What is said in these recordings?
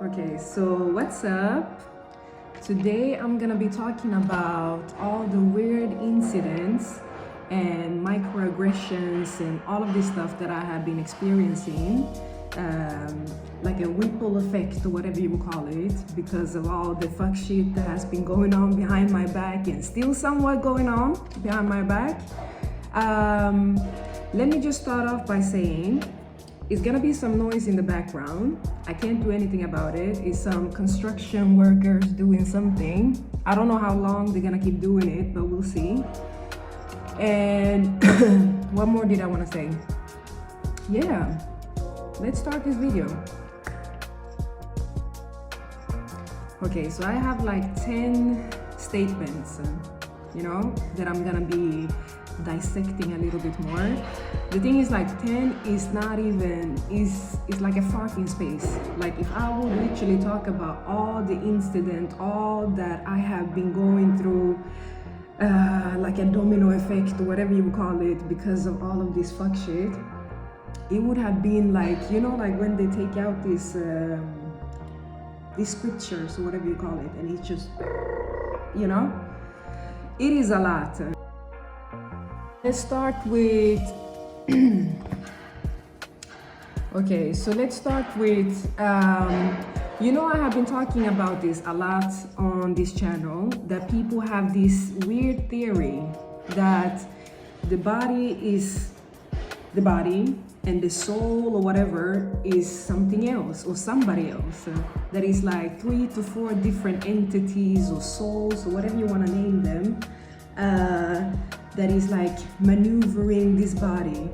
Okay, so what's up? Today I'm gonna be talking about all the weird incidents and microaggressions and all of this stuff that I have been experiencing, like a ripple effect or whatever you would call it, because of all the fuck shit that has been going on behind my back and still somewhat going on behind my back. Let me just start off by saying it's gonna be some noise in the background. I can't do anything about it. It's some construction workers doing something. I don't know how long they're gonna keep doing it, but we'll see. And what more did I wanna say? Yeah, let's start this video. Okay, so I have like 10 statements, that I'm gonna be dissecting a little bit more. The thing is, like, 10 is not even, is like a fucking space. Like, if I would literally talk about all the incident, all that I have been going through, like a domino effect or whatever you would call it, because of all of this fuck shit, it would have been like, like when they take out these scriptures or whatever you call it, and it's just, it is a lot. Let's start with okay, so let's start with I have been talking about this a lot on this channel, that people have this weird theory that the body is the body and the soul or whatever is something else or somebody else. That is like 3 to 4 different entities or souls or whatever you want to name them, that is like maneuvering this body,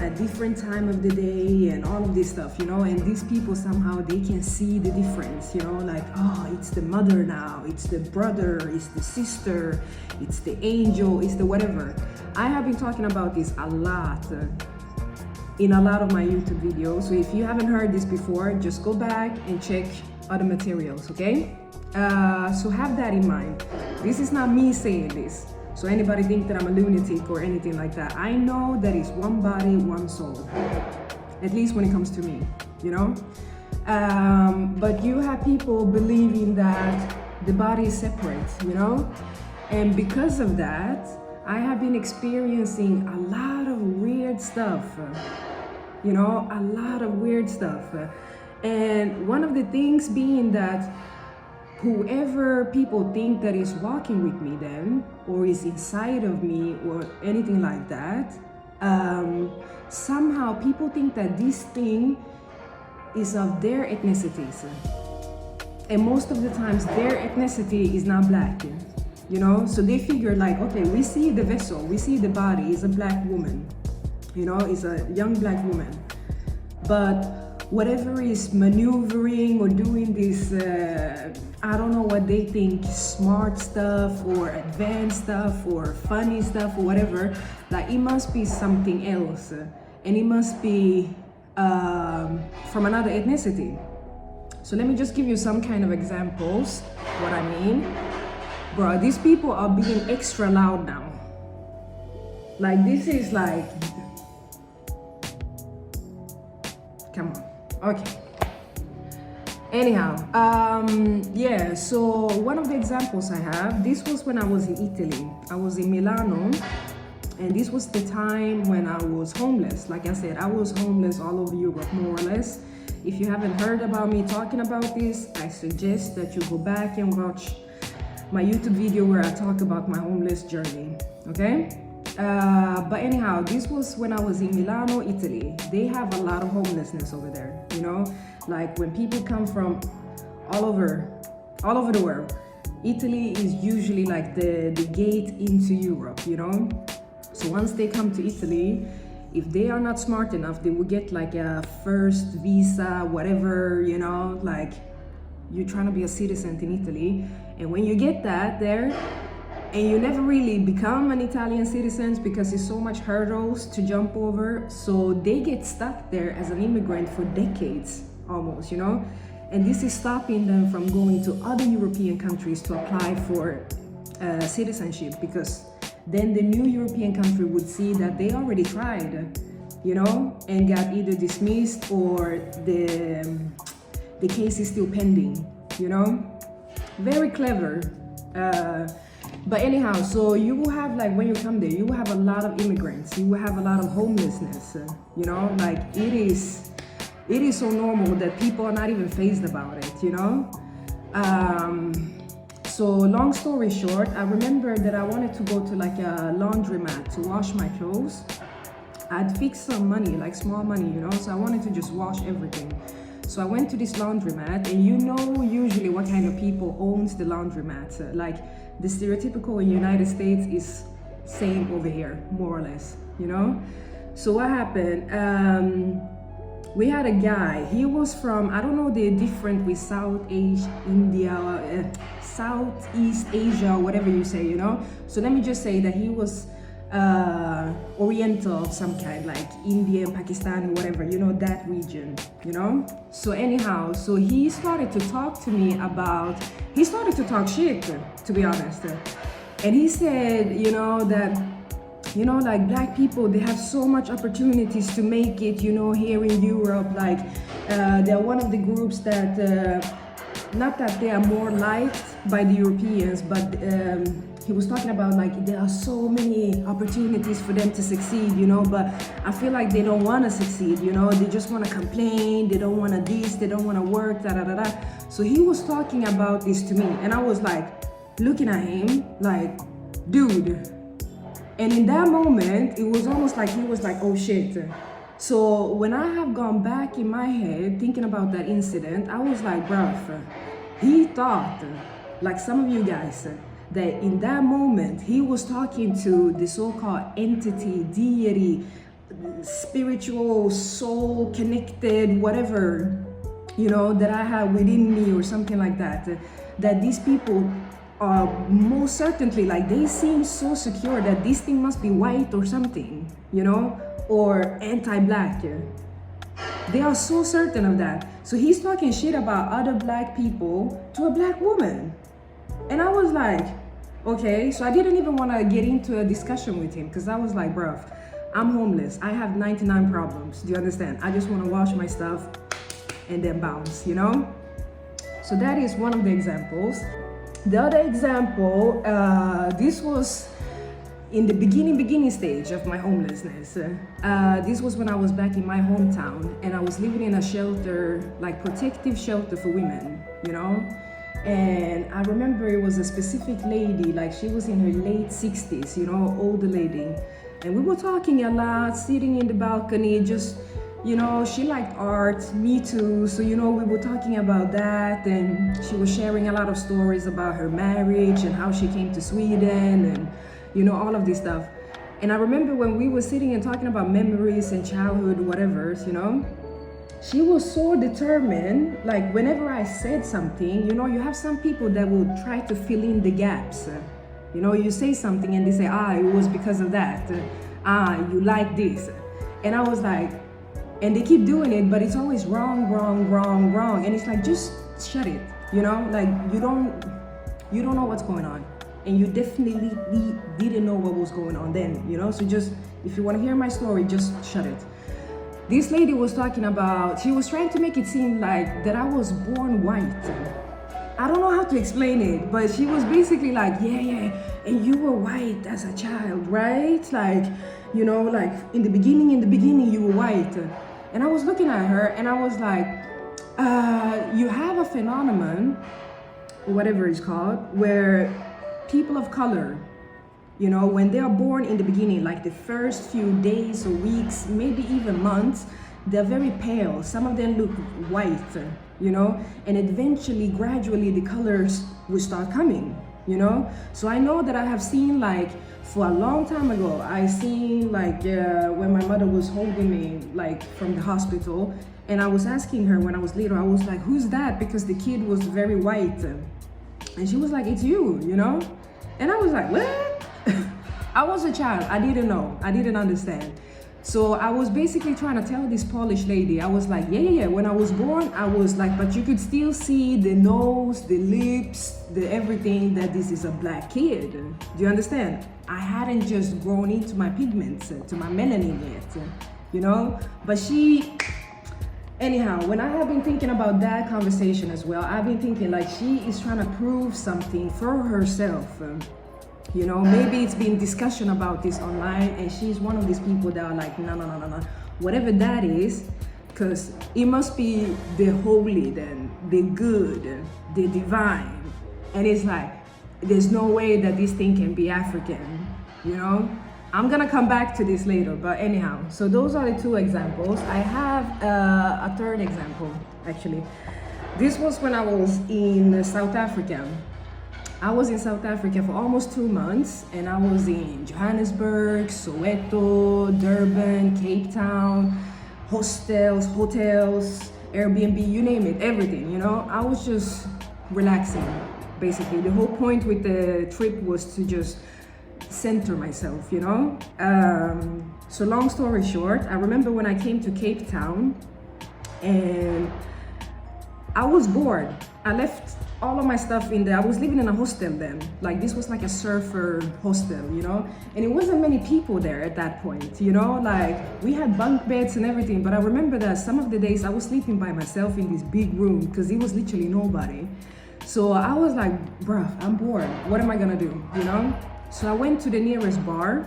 at different time of the day and all of this stuff, and these people somehow they can see the difference, like, oh, it's the mother now, it's the brother, it's the sister, it's the angel, it's the whatever. I have been talking about this a lot in a lot of my YouTube videos, so if you haven't heard this before, just go back and check other materials, okay? So have that in mind. This is not me saying this, so anybody think that I'm a lunatic or anything like that. I know that it's one body, one soul, at least when it comes to me, but you have people believing that the body is separate, and because of that, I have been experiencing a lot of weird stuff, a lot of weird stuff, and one of the things being that whoever people think that is walking with me then, or is inside of me or anything like that, somehow people think that this thing is of their ethnicities, and most of the times their ethnicity is not black, so they figure like, okay, we see the vessel, we see the body is a black woman, is a young black woman, but whatever is maneuvering or doing this, I don't know what they think, smart stuff or advanced stuff or funny stuff or whatever, like it must be something else, and it must be from another ethnicity. So let me just give you some kind of examples, what I mean. Bro, these people are being extra loud now. Like, this is like, come on. Okay. Anyhow, yeah, so one of the examples I have, this was when I was in Italy. I was in Milano, and this was the time when I was homeless. Like I said, I was homeless all over Europe, more or less. If you haven't heard about me talking about this, I suggest that you go back and watch my YouTube video where I talk about my homeless journey, okay? But anyhow, this was when I was in Milano, Italy. They have a lot of homelessness over there, like when people come from all over the world. Italy is usually like the gate into Europe, so once they come to Italy, if they are not smart enough, they will get like a first visa, whatever, like you're trying to be a citizen in Italy, and when you get that there, and you never really become an Italian citizen because there's so much hurdles to jump over, so they get stuck there as an immigrant for decades almost, and this is stopping them from going to other European countries to apply for citizenship, because then the new European country would see that they already tried, and got either dismissed or the case is still pending, you know? Very clever. But anyhow, so you will have, like, when you come there, you will have a lot of immigrants, you will have a lot of homelessness, you know, like it is so normal that people are not even fazed about it, you know? So long story short, I remember that I wanted to go to like a laundromat to wash my clothes. I'd fixed some money, like small money, you know, so I wanted to just wash everything. So I went to this laundromat, and you know usually what kind of people owns the laundromat. Like the stereotypical in United States is same over here, more or less, you know? So what happened? We had a guy, he was from, I don't know the difference with Southeast Asia, or whatever you say, you know? So let me just say that he was Oriental of some kind, like Indian, Pakistani, whatever, you know, that region, you know? So anyhow, so he started to talk to me about, he started to talk shit, to be honest. And he said, you know, that, you know, like black people, they have so much opportunities to make it, you know, here in Europe. Like they're one of the groups that, not that they are more liked by the Europeans, but he was talking about like there are so many opportunities for them to succeed, you know, but I feel like they don't want to succeed, you know, they just want to complain, they don't want to this, they don't want to work, da da da da. So he was talking about this to me, and I was like looking at him like, dude. And in that moment, it was almost like he was like, oh shit. So when I have gone back in my head, thinking about that incident, I was like, bruh, he thought, like some of you guys, that in that moment, he was talking to the so-called entity, deity, spiritual, soul, connected, whatever, you know, that I have within me or something like that, that these people are most certainly, like, they seem so secure that this thing must be white or something, you know, or anti-black. They are so certain of that. So he's talking shit about other black people to a black woman. And I was like, okay. So I didn't even want to get into a discussion with him, because I was like, bruh, I'm homeless. I have 99 problems. Do you understand? I just want to wash my stuff and then bounce, you know? So that is one of the examples. The other example, this was in the beginning stage of my homelessness. This was when I was back in my hometown, and I was living in a shelter, like protective shelter for women, you know? And I remember it was a specific lady, like she was in her late 60s, you know, older lady. And we were talking a lot, sitting in the balcony, just, you know, she liked art, me too. So, you know, we were talking about that, and she was sharing a lot of stories about her marriage and how she came to Sweden and, you know, all of this stuff. And I remember when we were sitting and talking about memories and childhood, whatever, you know, she was so determined, like whenever I said something, you know, you have some people that will try to fill in the gaps. You know, you say something and they say, it was because of that. You like this. And I was like, and they keep doing it, but it's always wrong. And it's like, just shut it, you know? Like, you don't know what's going on. And you definitely didn't know what was going on then, you know? So just, if you want to hear my story, just shut it. This lady was talking about, she was trying to make it seem like that I was born white. I don't know how to explain it, but she was basically like, yeah, and you were white as a child, right? Like, you know, like in the beginning you were white. And I was looking at her and I was like, you have a phenomenon, whatever it's called, where people of color, you know, when they are born in the beginning, like the first few days or weeks, maybe even months, they're very pale. Some of them look white, you know, and eventually, gradually, the colors will start coming, you know. So I know that I have seen, like, for a long time ago, I seen, like, when my mother was holding me, like, from the hospital, and I was asking her when I was little, I was like, who's that? Because the kid was very white. And she was like, it's you, you know? And I was like, what? I was a child, I didn't know, I didn't understand. So I was basically trying to tell this Polish lady, I was like, yeah, when I was born, I was like, but you could still see the nose, the lips, the everything, that this is a black kid. Do you understand? I hadn't just grown into my pigments, to my melanin yet, you know? But she Anyhow, when I have been thinking about that conversation as well, I've been thinking like she is trying to prove something for herself. You know, maybe it's been discussion about this online, and she's one of these people that are like, no, no, no, no, no, whatever that is, because it must be the holy, then the good, the divine, and it's like, there's no way that this thing can be African, you know. I'm gonna come back to this later, but anyhow, so those are the two examples. I have a third example, actually. This was when I was in South Africa. I was in South Africa for almost 2 months, and I was in Johannesburg, Soweto, Durban, Cape Town, hostels, Airbnb, you name it, everything, you know. I was just relaxing, basically. The whole point with the trip was to just center myself, you know. So long story short, I remember when I came to Cape Town and I was bored. I left all of my stuff in there. I was living in a hostel then. Like, this was like a surfer hostel, you know, and it wasn't many people there at that point, you know. Like, we had bunk beds and everything, but I remember that some of the days I was sleeping by myself in this big room because it was literally nobody. So I was like, bruh, I'm bored. What am I gonna do, you know? So I went to the nearest bar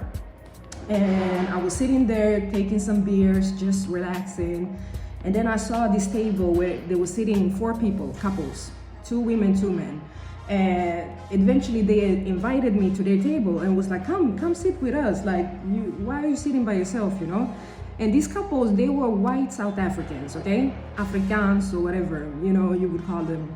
and I was sitting there taking some beers, just relaxing. And then I saw this table where they were sitting 4 people, couples, 2 women, 2 men. And eventually they invited me to their table and was like, come sit with us. Like, why are you sitting by yourself, you know? And these couples, they were white South Africans, okay? Afrikaans or whatever, you know, you would call them.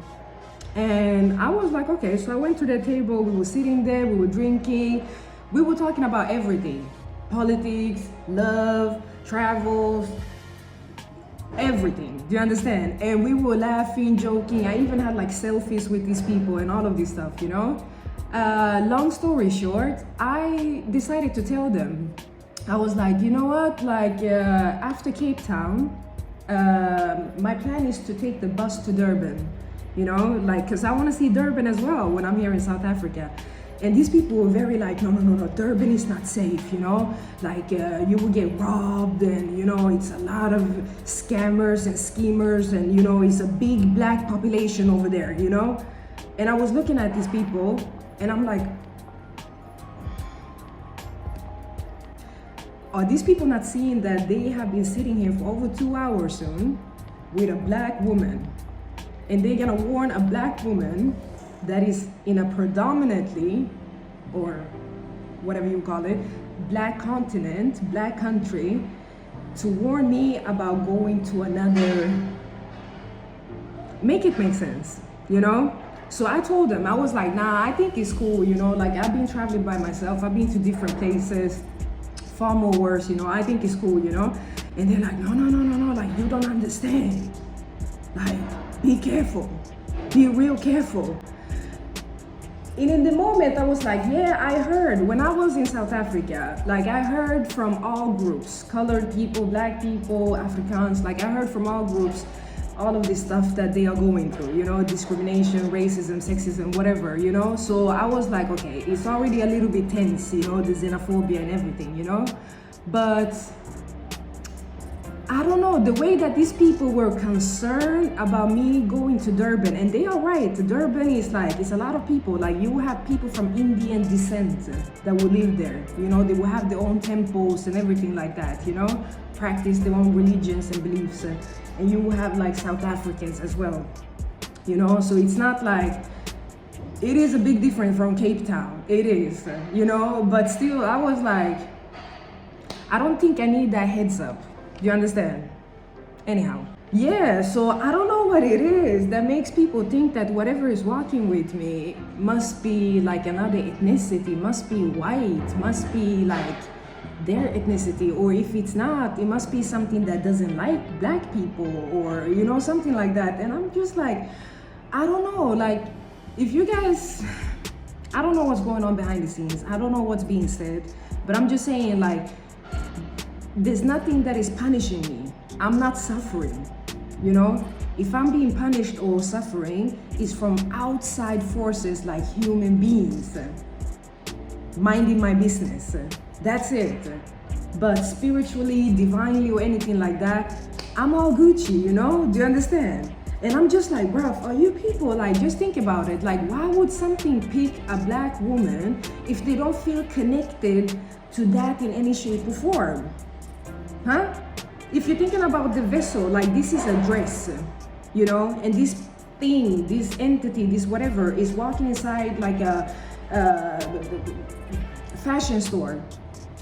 And I was like, okay, so I went to their table, we were sitting there, we were drinking, we were talking about everything. Politics, love, travels, everything, do you understand? And we were laughing, joking. I even had like selfies with these people and all of this stuff, you know. Long story short, I decided to tell them. I was like, you know what, like after Cape Town, my plan is to take the bus to Durban, you know, like, because I want to see Durban as well when I'm here in South Africa. And these people were very like, no, Durban is not safe, you know, like you will get robbed, and you know, it's a lot of scammers and schemers, and you know, it's a big black population over there, you know. And I was looking at these people and I'm like, are these people not seeing that they have been sitting here for over 2 hours soon with a black woman, and they're gonna warn a black woman that is in a predominantly, or whatever you call it, black continent, black country, to warn me about going to another? Make it make sense, you know? So I told them, I was like, nah, I think it's cool, you know, like I've been traveling by myself, I've been to different places, far more worse, you know, I think it's cool, you know? And they're like, no, like you don't understand. Like, be careful, be real careful. And in the moment, I was like, yeah, I heard when I was in South Africa, like I heard from all groups, colored people, black people, Afrikaans, like I heard from all groups, all of this stuff that they are going through, you know, discrimination, racism, sexism, whatever, you know. So I was like, okay, it's already a little bit tense, you know, the xenophobia and everything, you know. But I don't know, the way that these people were concerned about me going to Durban, and they are right, Durban is like, it's a lot of people, like you will have people from Indian descent that will live there, you know, they will have their own temples and everything like that, you know, practice their own religions and beliefs, and you will have like South Africans as well, you know, so it's not like, it is a big difference from Cape Town, it is, you know, but still I was like, I don't think I need that heads up. You understand? Anyhow, yeah, so I don't know what it is that makes people think that whatever is walking with me must be like another ethnicity, must be white, must be like their ethnicity, or if it's not, it must be something that doesn't like black people, or you know, something like that. And I'm just like, I don't know, like if you guys, I don't know what's going on behind the scenes, I don't know what's being said, but I'm just saying, like, there's nothing that is punishing me. I'm not suffering, you know? If I'm being punished or suffering, it's from outside forces like human beings minding my business. That's it. But spiritually, divinely, or anything like that, I'm all Gucci, you know? Do you understand? And I'm just like, bruh, are you people, like, just think about it. Like, why would something pick a black woman if they don't feel connected to that in any shape or form? Huh? If you're thinking about the vessel, like, this is a dress, you know? And this thing, this entity, this whatever, is walking inside like a fashion store.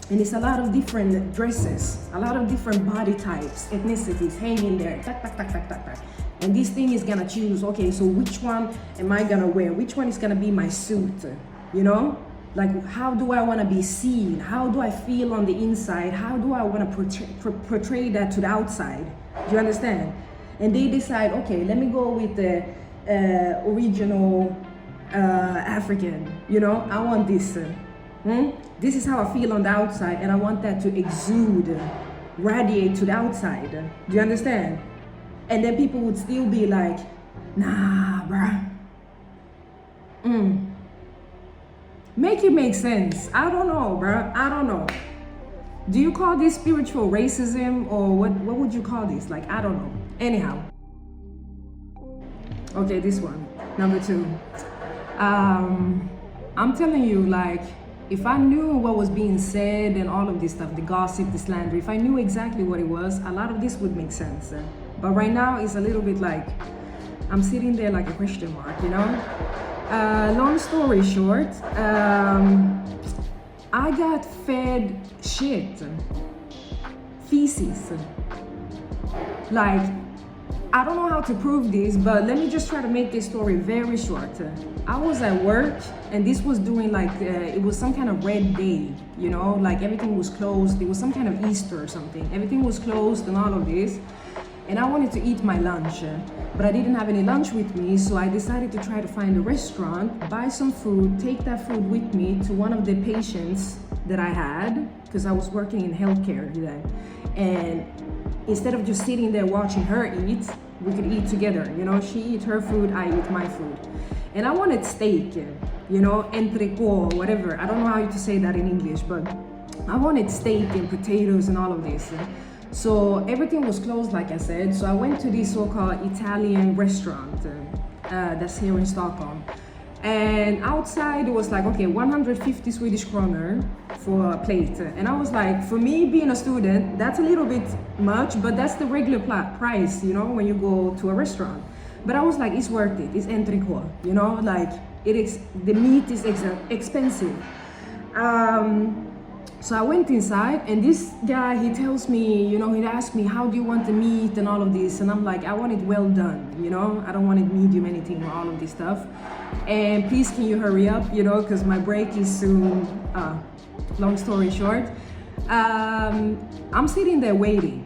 And it's a lot of different dresses, a lot of different body types, ethnicities hanging there. Tack, tack, tack, tack, tack, tack. And this thing is gonna choose, okay, so which one am I gonna wear? Which one is gonna be my suit? You know? Like, how do I wanna be seen? How do I feel on the inside? How do I wanna portray that to the outside? Do you understand? And they decide, okay, let me go with the original African, you know? I want this. This is how I feel on the outside, and I want that to exude, radiate to the outside. Do you understand? And then people would still be like, nah, bruh. Make it make sense. I don't know, bruh. I don't know. Do you call this spiritual racism, or what would you call this? Like, I don't know. Anyhow. Okay, this one. Number 2. I'm telling you, like, if I knew what was being said and all of this stuff, the gossip, the slander, if I knew exactly what it was, a lot of this would make sense. But right now, it's a little bit like, I'm sitting there like a question mark, you know? Long story short, I got fed shit, feces. Like, I don't know how to prove this, but let me just try to make this story very short. I was at work, and this was doing like, it was some kind of red day, you know, like everything was closed. It was some kind of Easter or something. Everything was closed and all of this. And I wanted to eat my lunch, but I didn't have any lunch with me, so I decided to try to find a restaurant, buy some food, take that food with me to one of the patients that I had, because I was working in healthcare then. And instead of just sitting there watching her eat, we could eat together, you know? She eat her food, I eat my food. And I wanted steak, you know, entrecot, whatever. I don't know how to say that in English, but I wanted steak and potatoes and all of this. So everything was closed, like I said. So I went to this so-called Italian restaurant that's here in Stockholm. And outside it was like, okay, 150 Swedish kroner for a plate. And I was like, for me being a student, that's a little bit much, but that's the regular price, you know, when you go to a restaurant. But I was like, it's worth it. It's entrecot, you know, like the meat is expensive. So I went inside, and this guy, he tells me, you know, he asked me, how do you want the meat and all of this? And I'm like, I want it well done, you know? I don't want it medium anything or all of this stuff. And please, can you hurry up, you know, because my break is soon. Long story short, I'm sitting there waiting.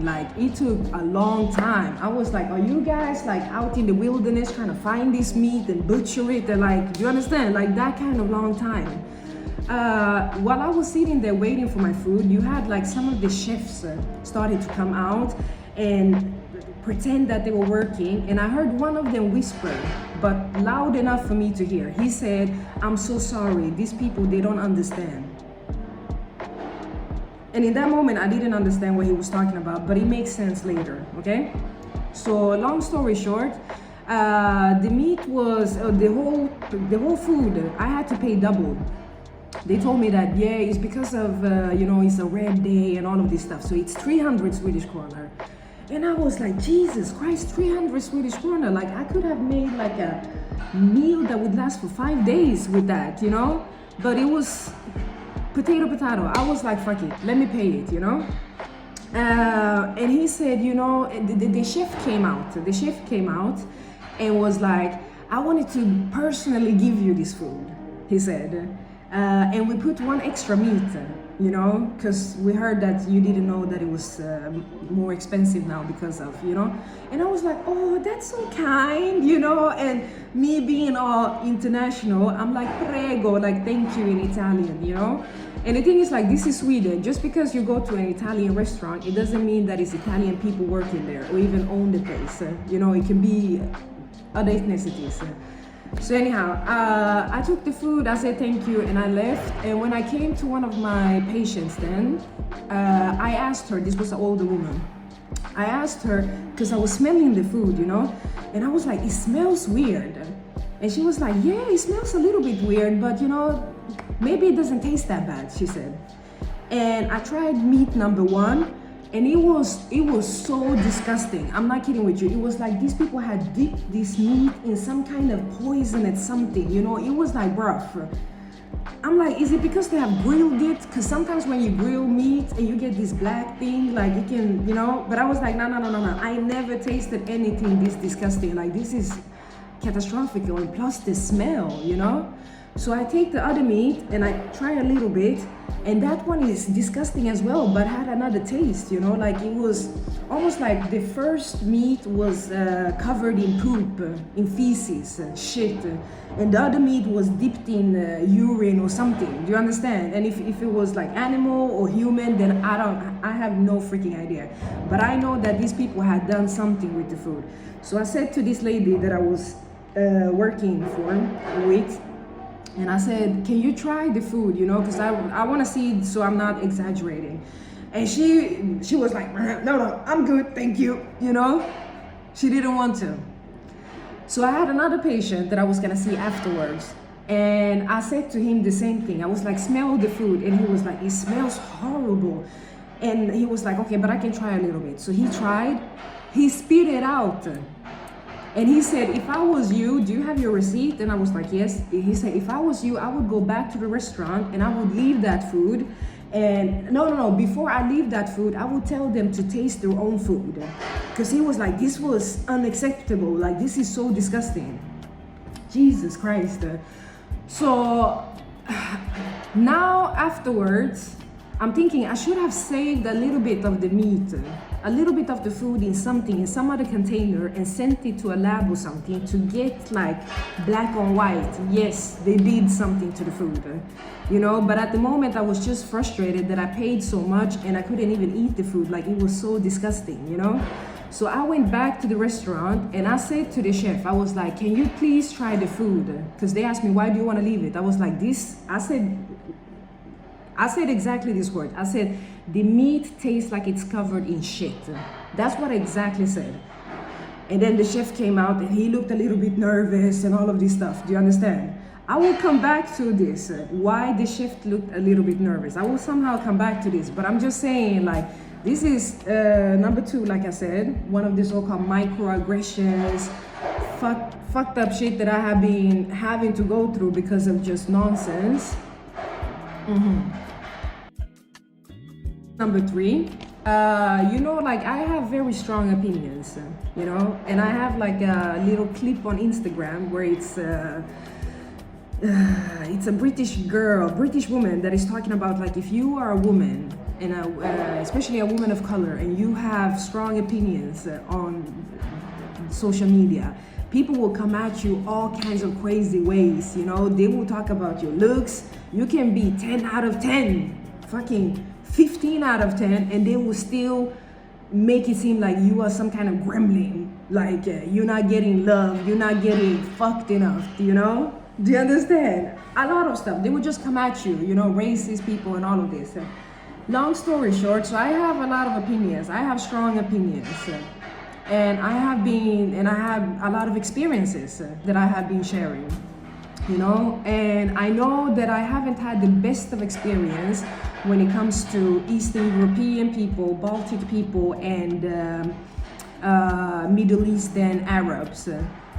Like, it took a long time. I was like, are you guys like out in the wilderness trying to find this meat and butcher it? And like, do you understand? Like that kind of long time. While I was sitting there waiting for my food, you had like some of the chefs started to come out and pretend that they were working, and I heard one of them whisper, but loud enough for me to hear. He said, I'm so sorry, these people, they don't understand. And in that moment, I didn't understand what he was talking about, but it makes sense later, okay? So long story short, the meat was, the whole food, I had to pay double. They told me that, yeah, it's because of, you know, it's a red day and all of this stuff. So it's 300 Swedish kronor. And I was like, Jesus Christ, 300 Swedish kronor. Like, I could have made like a meal that would last for 5 days with that, you know? But it was potato. I was like, fuck it, let me pay it, you know? And he said, you know, the chef came out. The chef came out and was like, I wanted to personally give you this food, he said. And we put one extra meat, you know, because we heard that you didn't know that it was more expensive now because of, you know. And I was like, oh, that's so kind, you know. And me being all international, I'm like, prego, like thank you in Italian, you know. And the thing is, like, this is Sweden. Just because you go to an Italian restaurant, it doesn't mean that it's Italian people working there or even own the place. You know, it can be other ethnicities. So anyhow, I took the food, I said thank you, and I left. And when I came to one of my patients then, I asked her, this was an older woman, I asked her, because I was smelling the food, you know, and I was like, it smells weird. And she was like, yeah, it smells a little bit weird, but you know, maybe it doesn't taste that bad, she said. And I tried meat number 1, and it was so disgusting. I'm not kidding with you. It was like these people had dipped this meat in some kind of poison at something, you know. It was like rough. I'm like, is it because they have grilled it? Because sometimes when you grill meat and you get this black thing, like it can, you know. But I was like, no. I never tasted anything this disgusting. Like, this is catastrophic. And plus the smell, you know. So I take the other meat and I try a little bit, and that one is disgusting as well, but had another taste, you know, like it was almost like the first meat was covered in poop, in feces, shit, and the other meat was dipped in urine or something. Do you understand? And if it was like animal or human, then I have no freaking idea. But I know that these people had done something with the food. So I said to this lady that I was working with, and I said, can you try the food, you know, because I want to see, so I'm not exaggerating. And she was like, no, I'm good, thank you, you know. She didn't want to. So I had another patient that I was going to see afterwards. And I said to him the same thing. I was like, smell the food. And he was like, it smells horrible. And he was like, okay, but I can try a little bit. So he tried, he spit it out. And he said, if I was you, do you have your receipt? And I was like, yes. He said, if I was you, I would go back to the restaurant and I would leave that food. And no, before I leave that food, I would tell them to taste their own food. Because he was like, this was unacceptable. Like, this is so disgusting. Jesus Christ. So now afterwards, I'm thinking I should have saved a little bit of the meat, a little bit of the food in some other container and sent it to a lab or something to get like black on white. Yes, they did something to the food, you know, but at the moment I was just frustrated that I paid so much and I couldn't even eat the food. Like, it was so disgusting, you know. So I went back to the restaurant and I said to the chef, I was like, can you please try the food? Because they asked me, why do you want to leave it? I was like, I said exactly this word. I said, the meat tastes like it's covered in shit. That's what I exactly said. And then the chef came out and he looked a little bit nervous and all of this stuff. Do you understand? I will come back to this, why the chef looked a little bit nervous. I will somehow come back to this, but I'm just saying, like, this is number 2, like I said, one of the so-called microaggressions, fucked up shit that I have been having to go through because of just nonsense. Number 3, you know, like, I have very strong opinions, you know, and I have like a little clip on Instagram where it's a British woman that is talking about, like, if you are a woman, and especially a woman of color, and you have strong opinions on social media, people will come at you all kinds of crazy ways, you know. They will talk about your looks. You can be 10 out of 10, fucking 15 out of 10, and they will still make it seem like you are some kind of gremlin, like you're not getting love, you're not getting fucked enough, you know? Do you understand? A lot of stuff. They will just come at you, you know, racist people and all of this. Long story short, so I have a lot of opinions. I have strong opinions. And I have a lot of experiences that I have been sharing, you know, and I know that I haven't had the best of experience when it comes to Eastern European people, Baltic people, and Middle Eastern Arabs,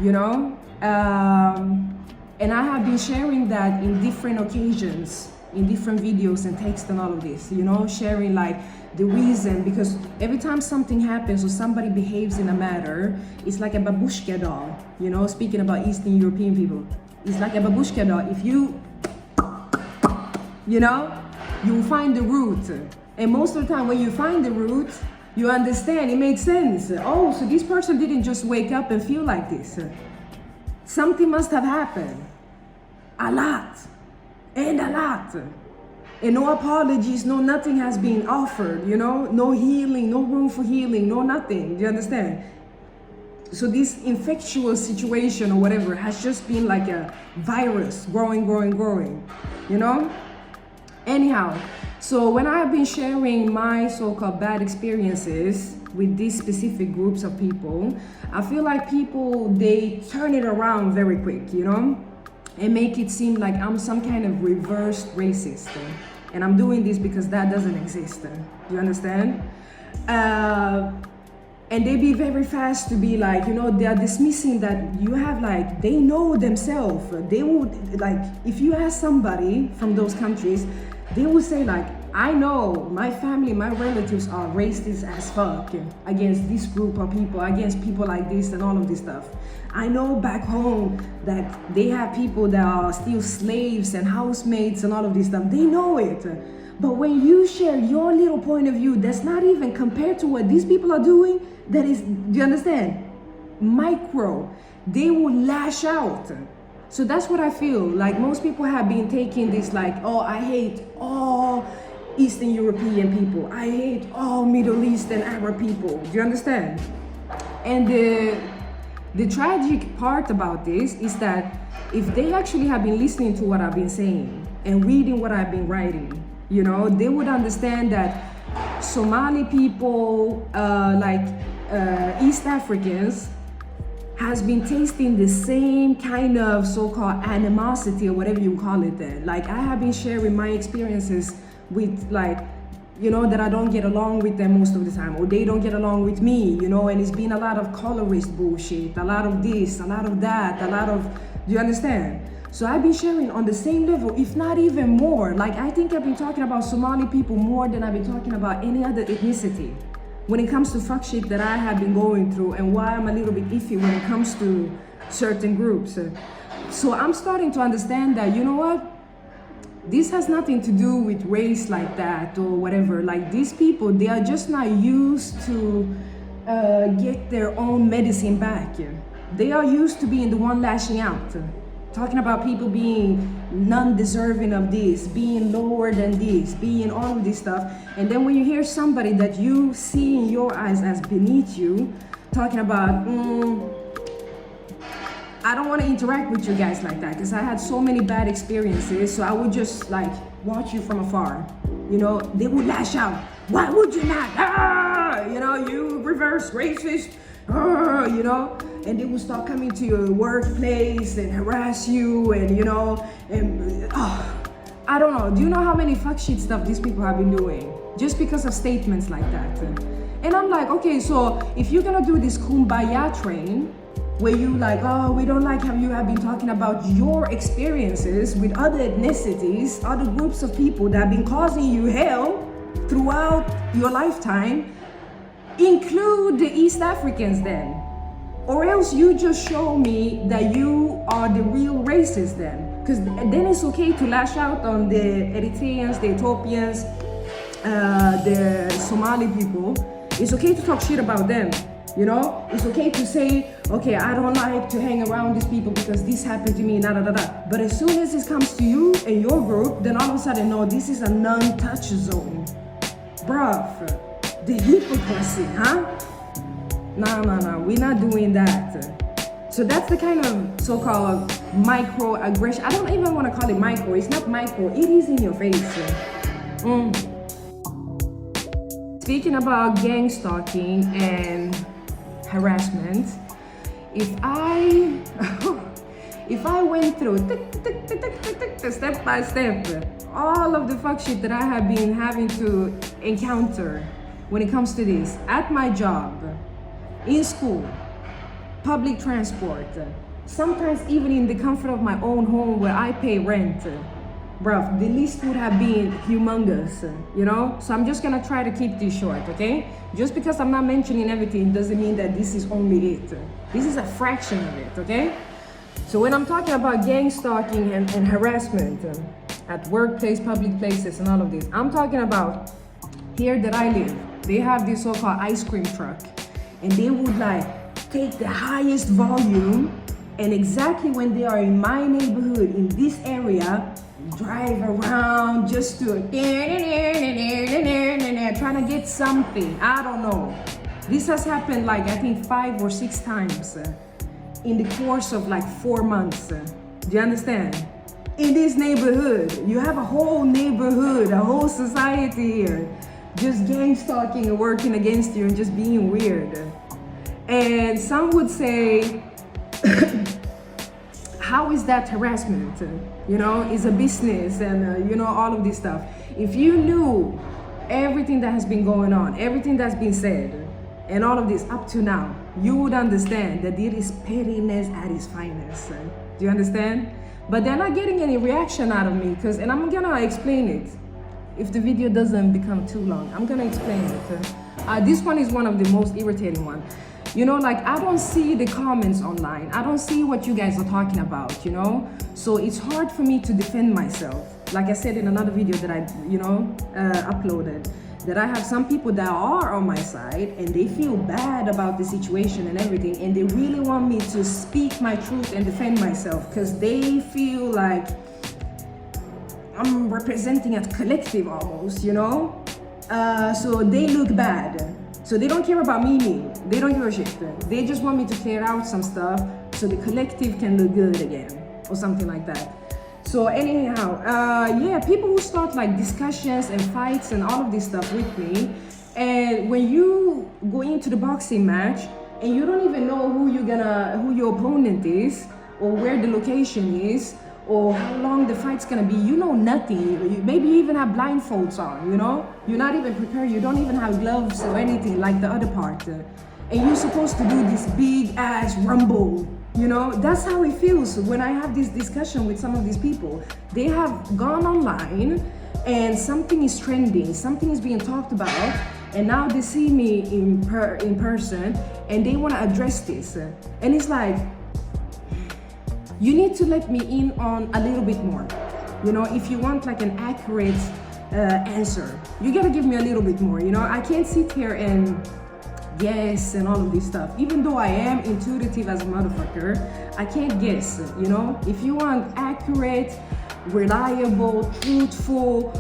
you know, and I have been sharing that in different occasions, in different videos and text and all of this, you know, sharing like the reason, because every time something happens or somebody behaves in a matter, it's like a babushka doll, you know, speaking about Eastern European people. It's like a babushka doll. If you know, you find the root. And most of the time when you find the root, you understand, it makes sense. Oh, so this person didn't just wake up and feel like this. Something must have happened. A lot. And a lot. And no apologies, no nothing has been offered, you know, no healing, no room for healing, no nothing. Do you understand? So this infectious situation or whatever has just been like a virus growing, you know? Anyhow, so when I have been sharing my so-called bad experiences, with these specific groups of people, I feel like people, they turn it around very quick, you know, and make it seem like I'm some kind of reversed racist. And I'm doing this because that doesn't exist. Do you understand? And they be very fast to be like, you know, they are dismissing that you have like, they know themselves. They would like, if you ask somebody from those countries, they will say like, I know my family, my relatives are racist as fuck against this group of people, against people like this and all of this stuff. I know back home that they have people that are still slaves and housemates and all of this stuff. They know it. But when you share your little point of view, that's not even compared to what these people are doing, that is, do you understand? Micro. They will lash out. So that's what I feel. Like most people have been taking this like, oh, I hate all Eastern European people. I hate all Middle Eastern Arab people. Do you understand? And the tragic part about this is that if they actually have been listening to what I've been saying and reading what I've been writing, you know, they would understand that Somali people, East Africans, has been tasting the same kind of so-called animosity or whatever you call it then. Like I have been sharing my experiences with like, you know, that I don't get along with them most of the time, or they don't get along with me, you know, and it's been a lot of colorist bullshit, a lot of this, a lot of that, a lot of, do you understand? So I've been sharing on the same level, if not even more. Like I think I've been talking about Somali people more than I've been talking about any other ethnicity when it comes to fuck shit that I have been going through and why I'm a little bit iffy when it comes to certain groups. So I'm starting to understand that, you know what? This has nothing to do with race like that or whatever. Like these people, they are just not used to get their own medicine back. They are used to being the one lashing out. Talking about people being non-deserving of this, being lower than this, being all of this stuff. And then when you hear somebody that you see in your eyes as beneath you, talking about, I don't want to interact with you guys like that because I had so many bad experiences. So I would just like watch you from afar. You know, they would lash out. Why would you not? Ah! You know, you reverse racist. Ah! You know, and they will start coming to your workplace and harass you and, you know, and I don't know. Do you know how many fuck shit stuff these people have been doing just because of statements like that? And I'm like, okay, so if you're gonna do this kumbaya train where you like, oh, we don't like how you have been talking about your experiences with other ethnicities, other groups of people that have been causing you hell throughout your lifetime, include the East Africans then. Or else you just show me that you are the real racist then. Because then it's okay to lash out on the Eritreans, the Ethiopians, the Somali people. It's okay to talk shit about them. You know, it's okay to say, okay, I don't like to hang around these people because this happened to me, da da da da. But as soon as it comes to you and your group, then all of a sudden, no, this is a non-touch zone. Bruh, the hypocrisy, huh? No, we're not doing that. So that's the kind of so-called microaggression. I don't even want to call it micro. It's not micro. It is in your face. Speaking about gang stalking and harassment, if I went through step by step all of the fuck shit that I have been having to encounter when it comes to this at my job, in school, public transport, sometimes even in the comfort of my own home where I pay rent, bruh, the list would have been humongous, you know? So I'm just gonna try to keep this short, okay? Just because I'm not mentioning everything doesn't mean that this is only it. This is a fraction of it, okay? So when I'm talking about gang stalking and harassment at workplace, public places, and all of this, I'm talking about here that I live. They have this so-called ice cream truck, and they would like take the highest volume, and exactly when they are in my neighborhood, in this area, drive around just to trying to get something. I don't know. This has happened like I think 5 or 6 times in the course of like 4 months. Do you understand? In this neighborhood, you have a whole neighborhood, a whole society here just gang stalking and working against you and just being weird. And some would say, how is that harassment? You know, it's a business and you know, all of this stuff. If you knew everything that has been going on, everything that's been said, and all of this up to now, you would understand that it is pettiness at its finest. Do you understand? But they're not getting any reaction out of me, and I'm gonna explain it. If the video doesn't become too long, I'm gonna explain it. This one is one of the most irritating ones. You know, like, I don't see the comments online. I don't see what you guys are talking about, you know? So it's hard for me to defend myself. Like I said in another video that I, you know, uploaded, that I have some people that are on my side and they feel bad about the situation and everything, and they really want me to speak my truth and defend myself because they feel like I'm representing a collective almost, you know? So they look bad. So they don't care about me. They don't give a shit. They just want me to clear out some stuff so the collective can look good again or something like that. So anyhow, yeah, people who start like discussions and fights and all of this stuff with me, and when you go into the boxing match and you don't even know who your opponent is or where the location is or how long the fight's gonna be, you know nothing. Maybe you even have blindfolds on, you know? You're not even prepared, you don't even have gloves or anything like the other part. And you're supposed to do this big ass rumble, you know? That's how it feels when I have this discussion with some of these people. They have gone online and something is trending, something is being talked about, and now they see me in person and they wanna address this. And it's like, you need to let me in on a little bit more. You know, if you want like an accurate answer, you gotta give me a little bit more. You know, I can't sit here and guess and all of this stuff. Even though I am intuitive as a motherfucker, I can't guess, you know? If you want accurate, reliable, truthful,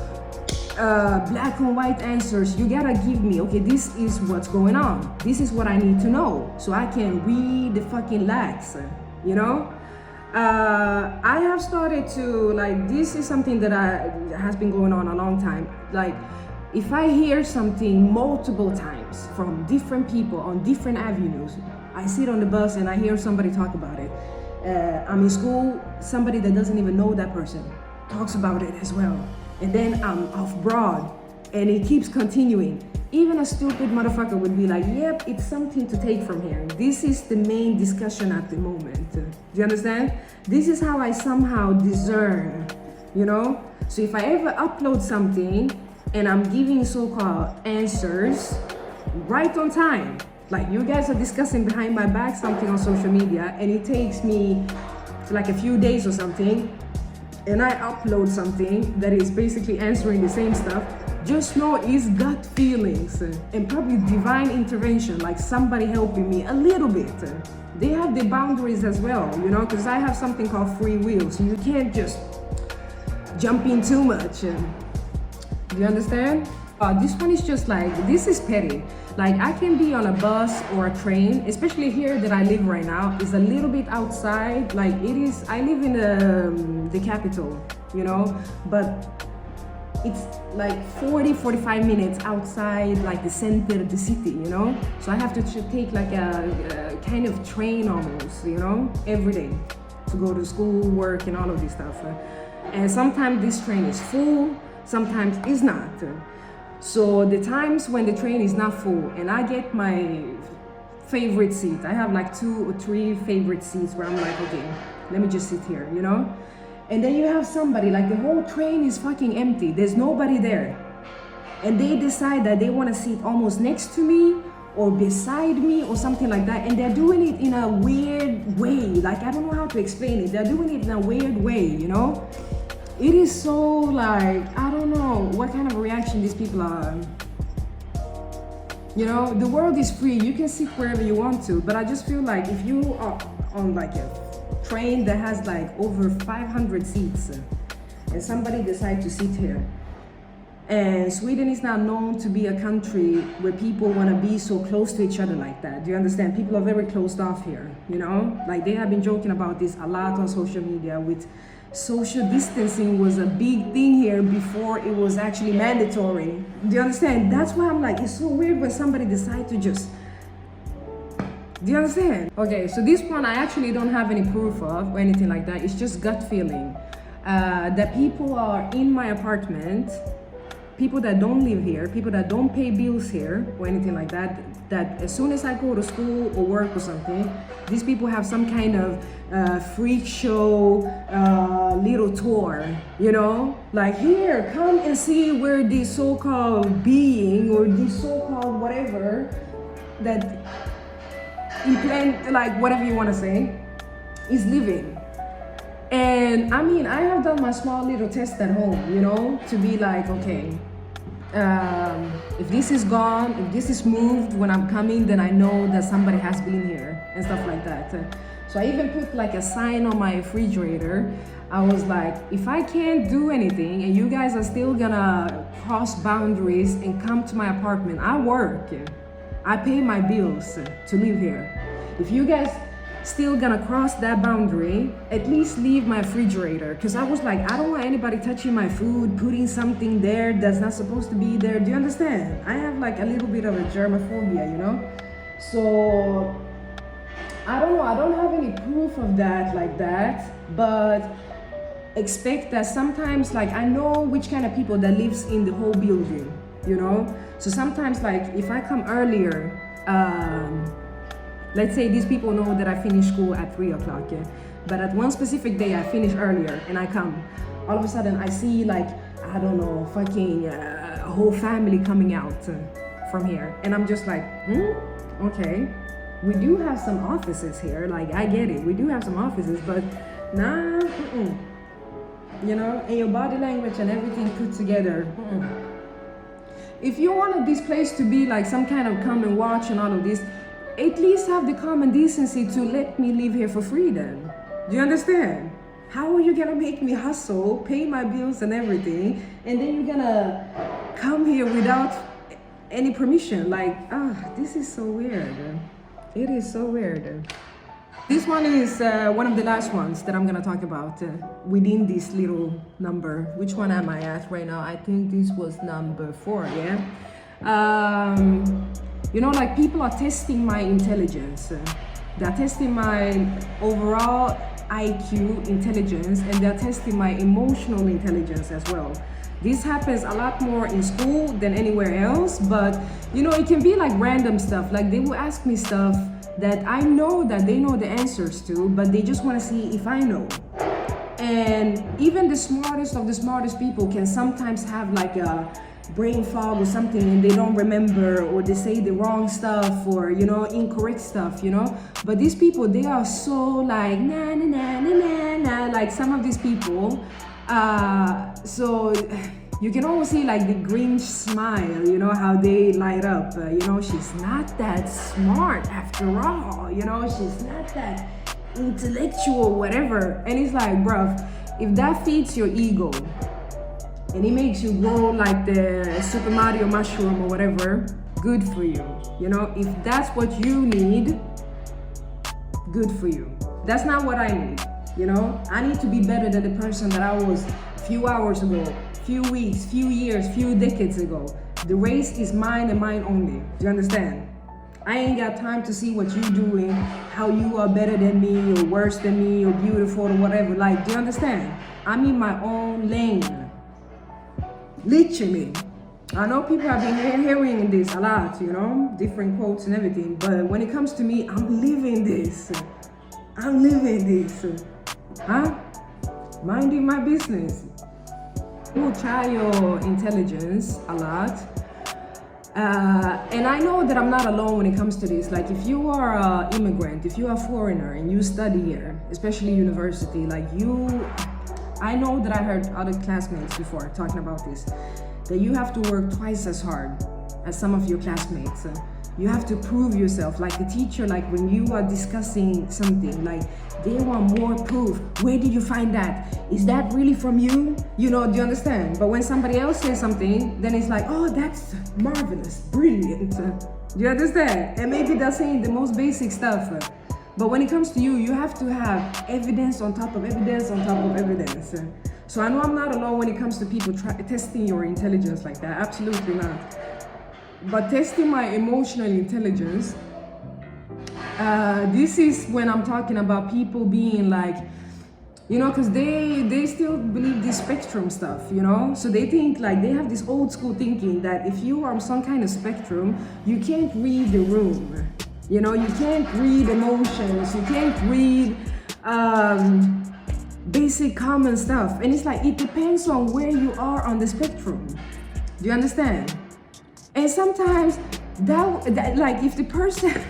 black and white answers, you gotta give me, okay, this is what's going on. This is what I need to know so I can read the fucking lax, you know? I have started to, like, this is something that has been going on a long time. Like, if I hear something multiple times from different people on different avenues, I sit on the bus and I hear somebody talk about it. I'm in school, somebody that doesn't even know that person talks about it as well. And then I'm off broad and it keeps continuing. Even a stupid motherfucker would be like, yep, it's something to take from here. This is the main discussion at the moment. Do you understand? This is how I somehow discern, you know? So if I ever upload something and I'm giving so-called answers right on time, like you guys are discussing behind my back something on social media and it takes me like a few days or something, and I upload something that is basically answering the same stuff, just know it's gut feelings and probably divine intervention, like somebody helping me a little bit. They have the boundaries as well, you know, because I have something called free will, so you can't just jump in too much. Do you understand? This one is just like, this is petty. Like, I can be on a bus or a train, especially here that I live right now, is a little bit outside. Like, it is, I live in the capital, you know, but it's like 40-45 minutes outside like the center of the city, you know? So I have to take like a kind of train almost, you know, every day to go to school, work and all of this stuff. And sometimes this train is full, sometimes it's not. So the times when the train is not full and I get my favorite seat, I have like 2 or 3 favorite seats where I'm like, okay, let me just sit here, you know? And then you have somebody, like the whole train is fucking empty, there's nobody there. And they decide that they want to sit almost next to me or beside me or something like that. And they're doing it in a weird way. Like, I don't know how to explain it. They're doing it in a weird way, you know? It is so like, I don't know what kind of reaction these people are. You know, the world is free. You can sit wherever you want to. But I just feel like if you are on like a train that has like over 500 seats and somebody decides to sit here, And Sweden is not known to be a country where people want to be so close to each other like that. Do you understand? People are very closed off here, you know? Like they have been joking about this a lot on social media with social distancing was a big thing here before it was actually mandatory. Do you understand? That's why I'm like, it's so weird when somebody decides to just, do you understand? Okay, so this one I actually don't have any proof of or anything like that. It's just gut feeling. That people are in my apartment, people that don't live here, people that don't pay bills here or anything like that, that as soon as I go to school or work or something, these people have some kind of freak show little tour, you know? Like, here, come and see where this so-called being or this so-called whatever that implant, like whatever you want to say, is living. And I mean, I have done my small little test at home, you know, to be like, okay, if this is gone, if this is moved when I'm coming, then I know that somebody has been here and stuff like that. So I even put like a sign on my refrigerator. I was like, if I can't do anything and you guys are still gonna cross boundaries and come to my apartment, I work, I pay my bills to live here. If you guys still gonna cross that boundary, at least leave my refrigerator. Because I was like, I don't want anybody touching my food, putting something there that's not supposed to be there. Do you understand? I have like a little bit of a germophobia, you know? So I don't know, I don't have any proof of that like that, but expect that sometimes, like, I know which kind of people that lives in the whole building, you know? So sometimes, like, if I come earlier, let's say these people know that I finish school at 3 o'clock, yeah? But at one specific day I finish earlier and I come. All of a sudden I see like, I don't know, fucking a whole family coming out from here. And I'm just like, okay. We do have some offices here, like I get it. We do have some offices, but nah, you know, and your body language and everything put together. If you wanted this place to be like some kind of come and watch and all of this, at least have the common decency to let me live here for free then. Do you understand? How are you gonna make me hustle, pay my bills and everything, and then you're gonna come here without any permission? Like, this is so weird. It is so weird. This one is one of the last ones that I'm gonna talk about within this little number. Which one am I at right now? I think this was number 4, yeah? You know, like people are testing my intelligence. They're testing my overall IQ intelligence, and they're testing my emotional intelligence as well. This happens a lot more in school than anywhere else, but you know, it can be like random stuff. Like they will ask me stuff that I know that they know the answers to, but they just want to see if I know. And even the smartest of the smartest people can sometimes have like a brain fog or something, and they don't remember, or they say the wrong stuff, or you know, incorrect stuff, you know. But these people, they are so like na na na na na na, like some of these people. So you can always see like the Grinch smile, you know, how they light up. You know, she's not that smart after all, you know, she's not that intellectual, whatever. And it's like, bruv, if that feeds your ego and it makes you grow like the Super Mario mushroom or whatever, good for you. You know, if that's what you need, good for you. That's not what I need, you know? I need to be better than the person that I was a few hours ago, few weeks, few years, few decades ago. The race is mine and mine only. Do you understand? I ain't got time to see what you're doing, how you are better than me or worse than me or beautiful or whatever. Like, do you understand? I'm in my own lane. Literally. I know people have been hearing this a lot, you know, different quotes and everything, but when it comes to me, I'm living this. I'm living this. Huh? Minding my business. You try your intelligence a lot. And I know that I'm not alone when it comes to this. Like, if you are an immigrant, if you are a foreigner and you study here, especially university, like I know that I heard other classmates before talking about this, that you have to work twice as hard as some of your classmates You have to prove yourself. Like the teacher, like when you are discussing something, like they want more proof. Where did you find that? Is that really from you? You know, do you understand? But when somebody else says something, then it's like, oh, that's marvelous, brilliant. Do you understand? And maybe they're saying the most basic stuff. But when it comes to you, you have to have evidence on top of evidence on top of evidence. So I know I'm not alone when it comes to people testing your intelligence like that. Absolutely not. But testing my emotional intelligence, this is when I'm talking about people being like, you know, because they still believe this spectrum stuff, you know? So they think like, they have this old school thinking that if you are on some kind of spectrum, you can't read the room. You know, you can't read emotions, you can't read basic common stuff. And it's like, it depends on where you are on the spectrum. Do you understand? And sometimes that like if the person,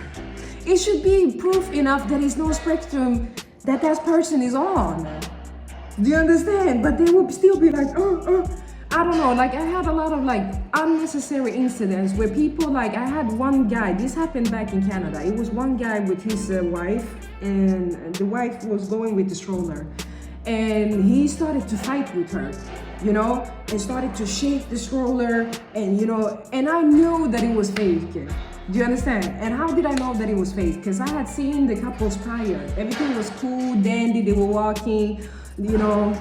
it should be proof enough that it's no spectrum that person is on. Do you understand? But they would still be like, I don't know, like I had a lot of like unnecessary incidents where people, like I had one guy, this happened back in Canada. It was one guy with his wife, and the wife was going with the stroller. And he started to fight with her, you know, and started to shake the stroller, and you know, and I knew that it was fake. Do you understand? And how did I know that it was fake? Because I had seen the couples prior. Everything was cool, dandy, they were walking, you know,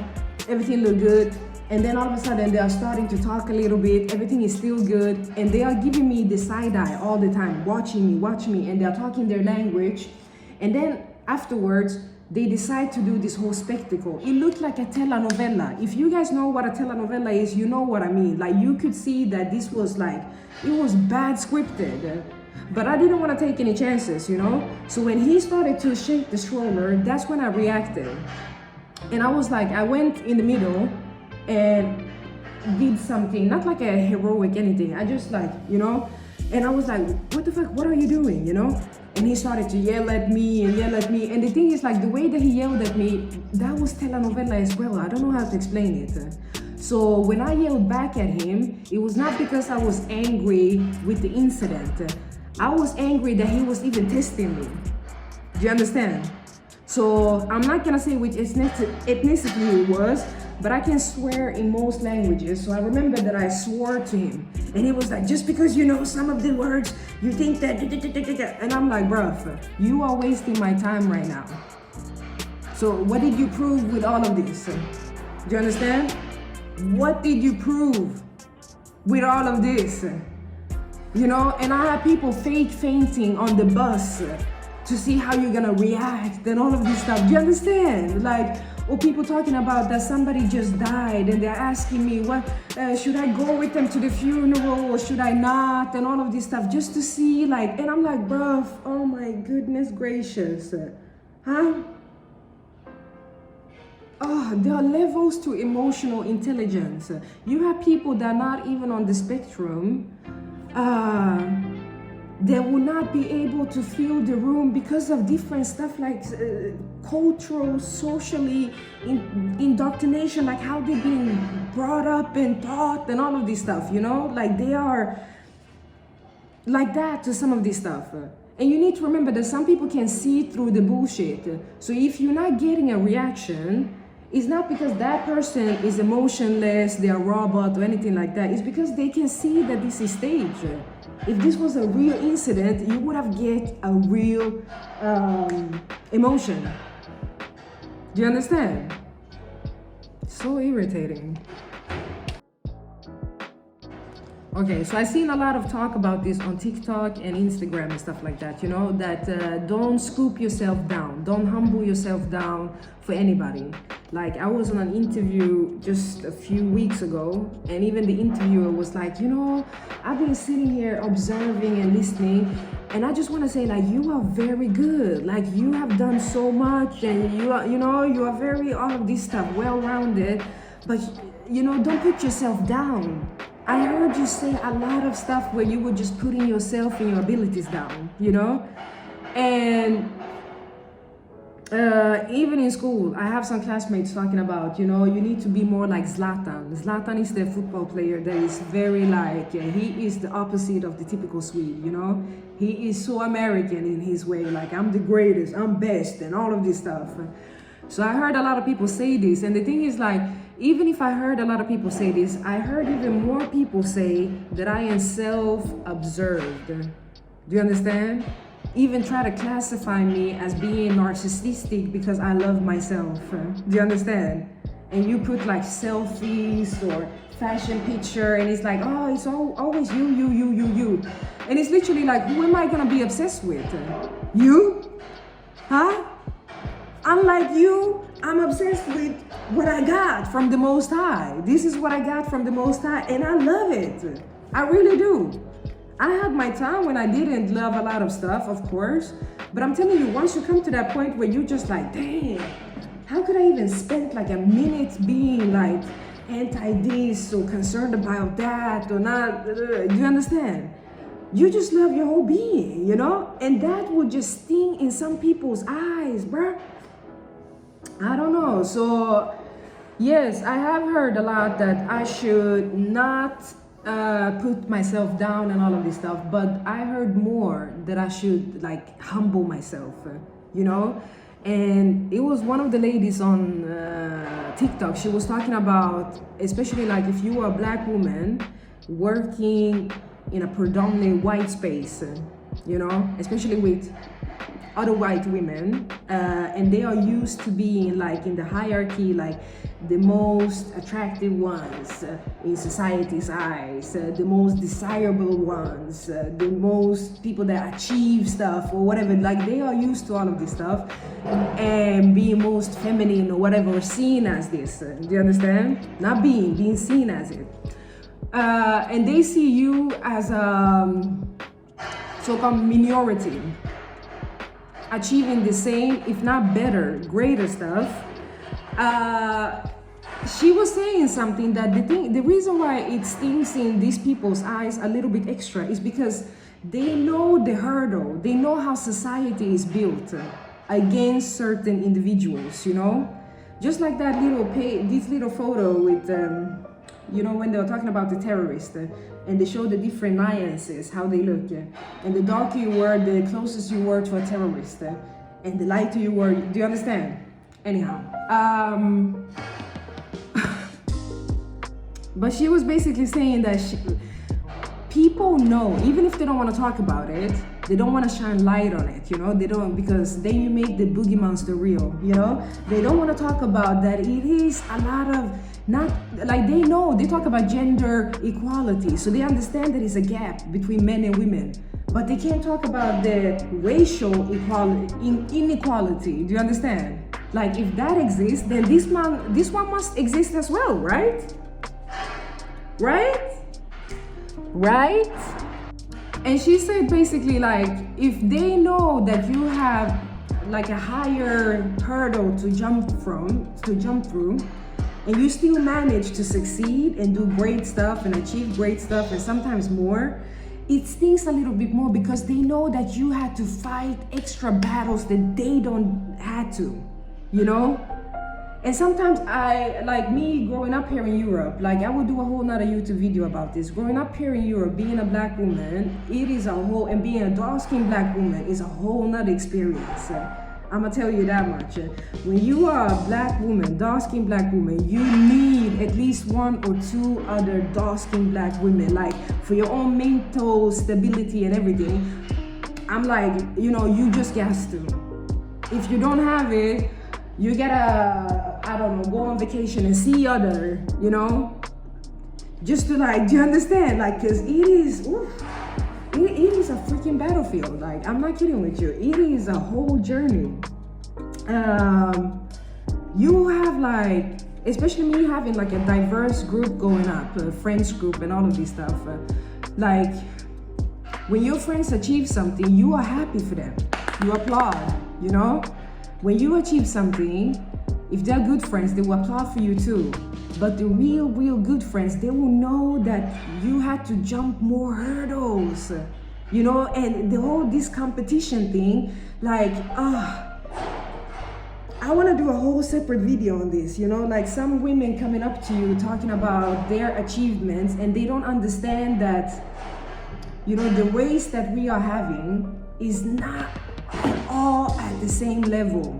everything looked good. And then all of a sudden they are starting to talk a little bit, everything is still good, and they are giving me the side eye all the time, watching me, and they are talking their language. And then afterwards, they decide to do this whole spectacle. It looked like a telenovela. If you guys know what a telenovela is, you know what I mean. Like you could see that this was like, it was bad scripted. But I didn't want to take any chances, you know? So when he started to shake the stroller, that's when I reacted. And I was like, I went in the middle and did something, not like a heroic anything. I just like, you know? And I was like, what the fuck, what are you doing, you know? And he started to yell at me. And the thing is, like, the way that he yelled at me, that was telenovela as well. I don't know how to explain it. So when I yelled back at him, it was not because I was angry with the incident. I was angry that he was even testing me. Do you understand? So I'm not gonna say which ethnicity it was, but I can swear in most languages. So I remember that I swore to him, and he was like, just because you know some of the words, you think that, and I'm like, bruh, you are wasting my time right now. So what did you prove with all of this? Do you understand? What did you prove with all of this? You know, and I had people fake fainting on the bus to see how you're gonna react and all of this stuff. Do you understand? Like, or people talking about that somebody just died and they're asking me, what should I go with them to the funeral or should I not, and all of this stuff, just to see, like, and I'm like, bruh, oh my goodness gracious, huh? Oh, there are levels to emotional intelligence. You have people that are not even on the spectrum, they will not be able to feel the room because of different stuff like cultural, socially, indoctrination, like how they've been brought up and taught and all of this stuff, you know? Like they are like that to some of this stuff. And you need to remember that some people can see through the bullshit. So if you're not getting a reaction, it's not because that person is emotionless, they're a robot or anything like that. It's because they can see that this is staged. If this was a real incident, you would have get a real emotion. Do you understand? So irritating. Okay, so I've seen a lot of talk about this on TikTok and Instagram and stuff like that, you know, that don't scoop yourself down, don't humble yourself down for anybody. Like I was on an interview just a few weeks ago, and even the interviewer was like, you know, I've been sitting here observing and listening, and I just want to say, like, you are very good, like you have done so much, and you are, you know, you are very all of this stuff, well-rounded, but you know, don't put yourself down. I heard you say a lot of stuff where you were just putting yourself and your abilities down, you know? And Even in school, I have some classmates talking about, you know, you need to be more like Zlatan. Zlatan is the football player that is very like, he is the opposite of the typical Swede, you know? He is so American in his way, like, I'm the greatest, I'm best, and all of this stuff. So I heard a lot of people say this, and the thing is, like, even if I heard a lot of people say this, I heard even more people say that I am self-observed. Do you understand? Even try to classify me as being narcissistic because I love myself. Do you understand? And you put like selfies or fashion picture, and it's like, oh, it's always you. And it's literally like, who am I gonna be obsessed with? You? Huh? Unlike you, I'm obsessed with what I got from the Most High. This is what I got from the Most High, and I love it. I really do. I had my time when I didn't love a lot of stuff, of course, but I'm telling you, once you come to that point where you're just like, dang, how could I even spend like a minute being like anti-this or concerned about that or not? Do you understand? You just love your whole being, you know? And that would just sting in some people's eyes, bruh. I don't know. So, yes, I have heard a lot that I should not put myself down and all of this stuff, but I heard more that I should like humble myself, you know. And it was one of the ladies on TikTok. She was talking about, especially like if you are a black woman working in a predominantly white space, you know, especially with other white women, and they are used to being like in the hierarchy, like the most attractive ones in society's eyes, the most desirable ones, the most people that achieve stuff or whatever. Like they are used to all of this stuff and being most feminine or whatever, seen as this. Do you understand? Not being seen as it. And they see you as a so-called minority, achieving the same, if not better, greater stuff. She was saying something that the reason why it stings in these people's eyes a little bit extra is because they know the hurdle, they know how society is built against certain individuals, you know? Just like that this little photo with, you know, when they were talking about the terrorists, and they show the different nuances, how they look. And the darker you were, the closest you were to a terrorist. And the lighter you were, do you understand? Anyhow. But she was basically saying that people know, even if they don't want to talk about it, they don't want to shine light on it, you know? They don't, because then you make the boogie monster real, you know? They don't want to talk about that. It is a lot of, not like they know, they talk about gender equality, so they understand that it's a gap between men and women, but they can't talk about the racial equality, inequality. Do you understand? Like if that exists, then this one must exist as well, right? Right? And she said basically like, if they know that you have like a higher hurdle to jump through, and you still manage to succeed and do great stuff and achieve great stuff and sometimes more, it stings a little bit more because they know that you had to fight extra battles that they don't had to, you know? And sometimes like me growing up here in Europe, like I would do a whole nother YouTube video about this. Growing up here in Europe, being a black woman, it is a whole, and being a dark-skinned black woman is a whole nother experience. I'm gonna tell you that much. When you are a black woman, dark-skinned black woman, you need at least one or two other dark-skinned black women, like for your own mental stability and everything. I'm like, you know, you just got to. If you don't have it, you gotta, I don't know, go on vacation and see other, you know, just to like, do you understand? Like, cause it is, oof. It is a freaking battlefield. Like, I'm not kidding with you. It is a whole journey. You have like, especially me having like a diverse group going up, a friends group and all of this stuff. Like, when your friends achieve something, you are happy for them. You applaud, you know? When you achieve something, if they're good friends, they will applaud for you too. But the real good friends, they will know that you had to jump more hurdles, you know, and this competition thing, like, I want to do a whole separate video on this, you know, like some women coming up to you talking about their achievements, and they don't understand that, you know, the race that we are having is not at all at the same level.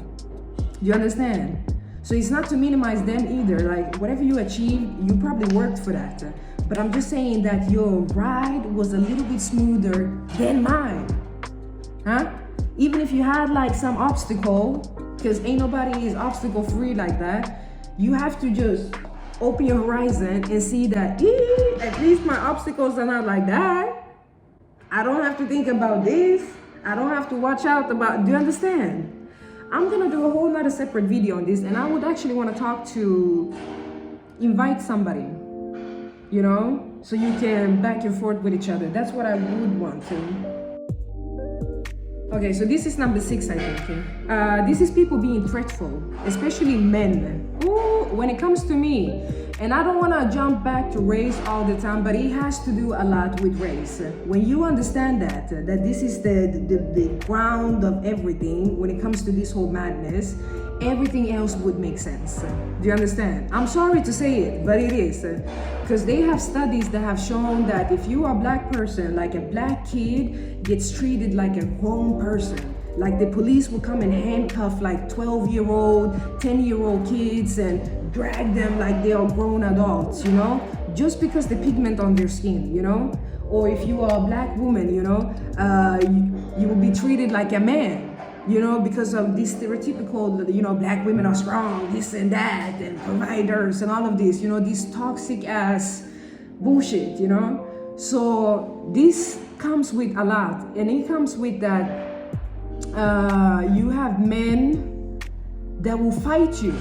Do you understand? So it's not to minimize them either. Like whatever you achieved, you probably worked for that. But I'm just saying that your ride was a little bit smoother than mine. Huh? Even if you had like some obstacle, because ain't nobody is obstacle free like that, you have to just open your horizon and see that at least my obstacles are not like that. I don't have to think about this. I don't have to watch out about, do you understand? I'm gonna do a whole nother separate video on this, and I would actually want to invite somebody, you know, so you can back and forth with each other. That's what I would want to. Okay, so this is number 6, I think. This is people being threatful, especially men. Ooh, when it comes to me, and I don't want to jump back to race all the time, but it has to do a lot with race. When you understand that this is the ground of everything, when it comes to this whole madness, everything else would make sense. Do you understand? I'm sorry to say it, but it is. Because they have studies that have shown that if you are a black person, like a black kid gets treated like a grown person. Like the police will come and handcuff like 12-year-old, 10-year-old kids and drag them like they are grown adults, you know? Just because the pigment on their skin, you know? Or if you are a black woman, you know, you will be treated like a man, you know, because of this stereotypical, you know, black women are strong, this and that, and providers and all of this, you know, this toxic ass bullshit, you know? So this comes with a lot, and it comes with that you have men that will fight you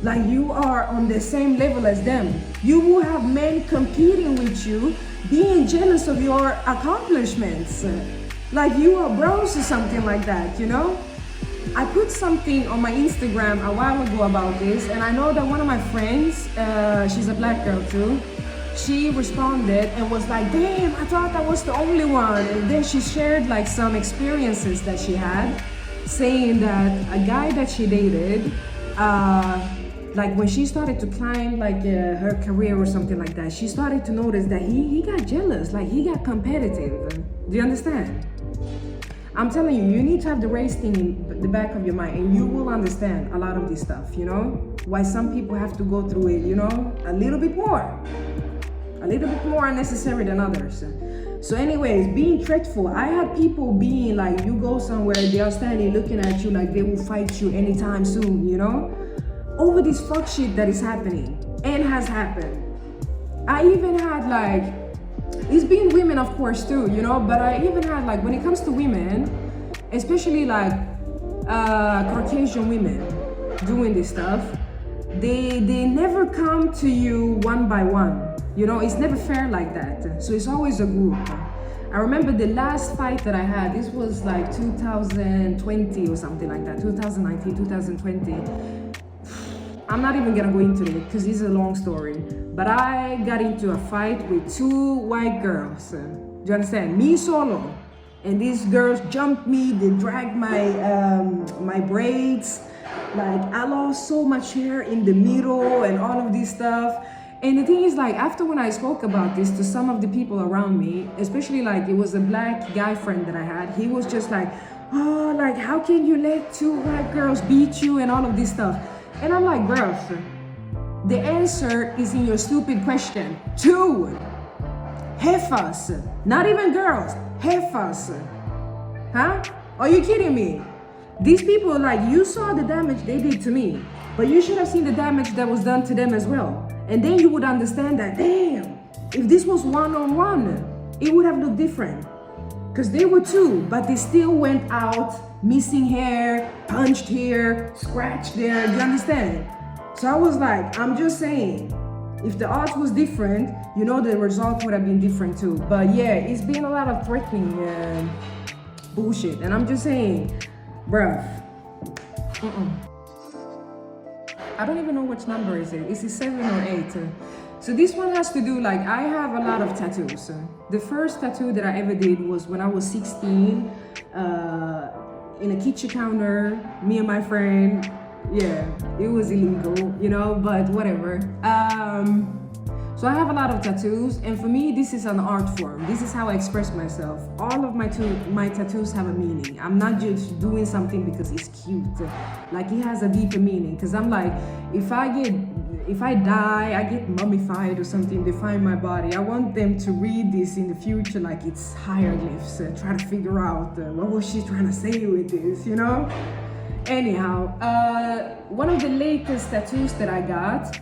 like you are on the same level as them. You will have men competing with you, being jealous of your accomplishments, like you are bros or something like that, you know? I put something on my Instagram a while ago about this, and I know that one of my friends, she's a black girl too, she responded and was like, damn, I thought I was the only one. And then she shared like some experiences that she had, saying that a guy that she dated, like when she started to climb like her career or something like that, she started to notice that he got jealous, like he got competitive. Do you understand? I'm telling you, you need to have the race thing in the back of your mind, and you will understand a lot of this stuff, you know? Why some people have to go through it, you know, a little bit more unnecessary than others. So anyways, being threatful, I had people being like, you go somewhere, they are standing looking at you like they will fight you anytime soon, you know, over this fuck shit that is happening and has happened. I even had like, it's been women of course too, you know, but I even had like, when it comes to women, especially like Caucasian women doing this stuff, they never come to you one by one. You know, it's never fair like that. So it's always a group. I remember the last fight that I had, this was like 2020 or something like that, 2019, 2020. I'm not even gonna go into it because this is a long story. But I got into a fight with 2 white girls. Do you understand? Me solo. And these girls jumped me, they dragged my braids. Like I lost so much hair in the middle and all of this stuff. And the thing is, like, after when I spoke about this to some of the people around me, especially like it was a black guy friend that I had, he was just like, oh, like, how can you let 2 white girls beat you and all of this stuff? And I'm like, bruh, the answer is in your stupid question. 2 heifers, not even girls, heifers. Huh? Are you kidding me? These people, like, you saw the damage they did to me, but you should have seen the damage that was done to them as well. And then you would understand that, damn, if this was one-on-one, it would have looked different. Because they were 2, but they still went out, missing hair, punched here, scratched there, do you understand? So I was like, I'm just saying, if the odds was different, you know, the result would have been different too. But yeah, it's been a lot of threatening bullshit. And I'm just saying, bruh, I don't even know which number is it. Is it 7 or 8? So this one has to do, like, I have a lot of tattoos. The first tattoo that I ever did was when I was 16. in a kitchen counter, me and my friend. Yeah, it was illegal, you know, but whatever. So I have a lot of tattoos, and for me, this is an art form. This is how I express myself. All of my tattoos have a meaning. I'm not just doing something because it's cute. Like, it has a deeper meaning. Because I'm like, if I die, I get mummified or something, they find my body, I want them to read this in the future like it's hieroglyphs, try to figure out what was she trying to say with this, you know? Anyhow, one of the latest tattoos that I got,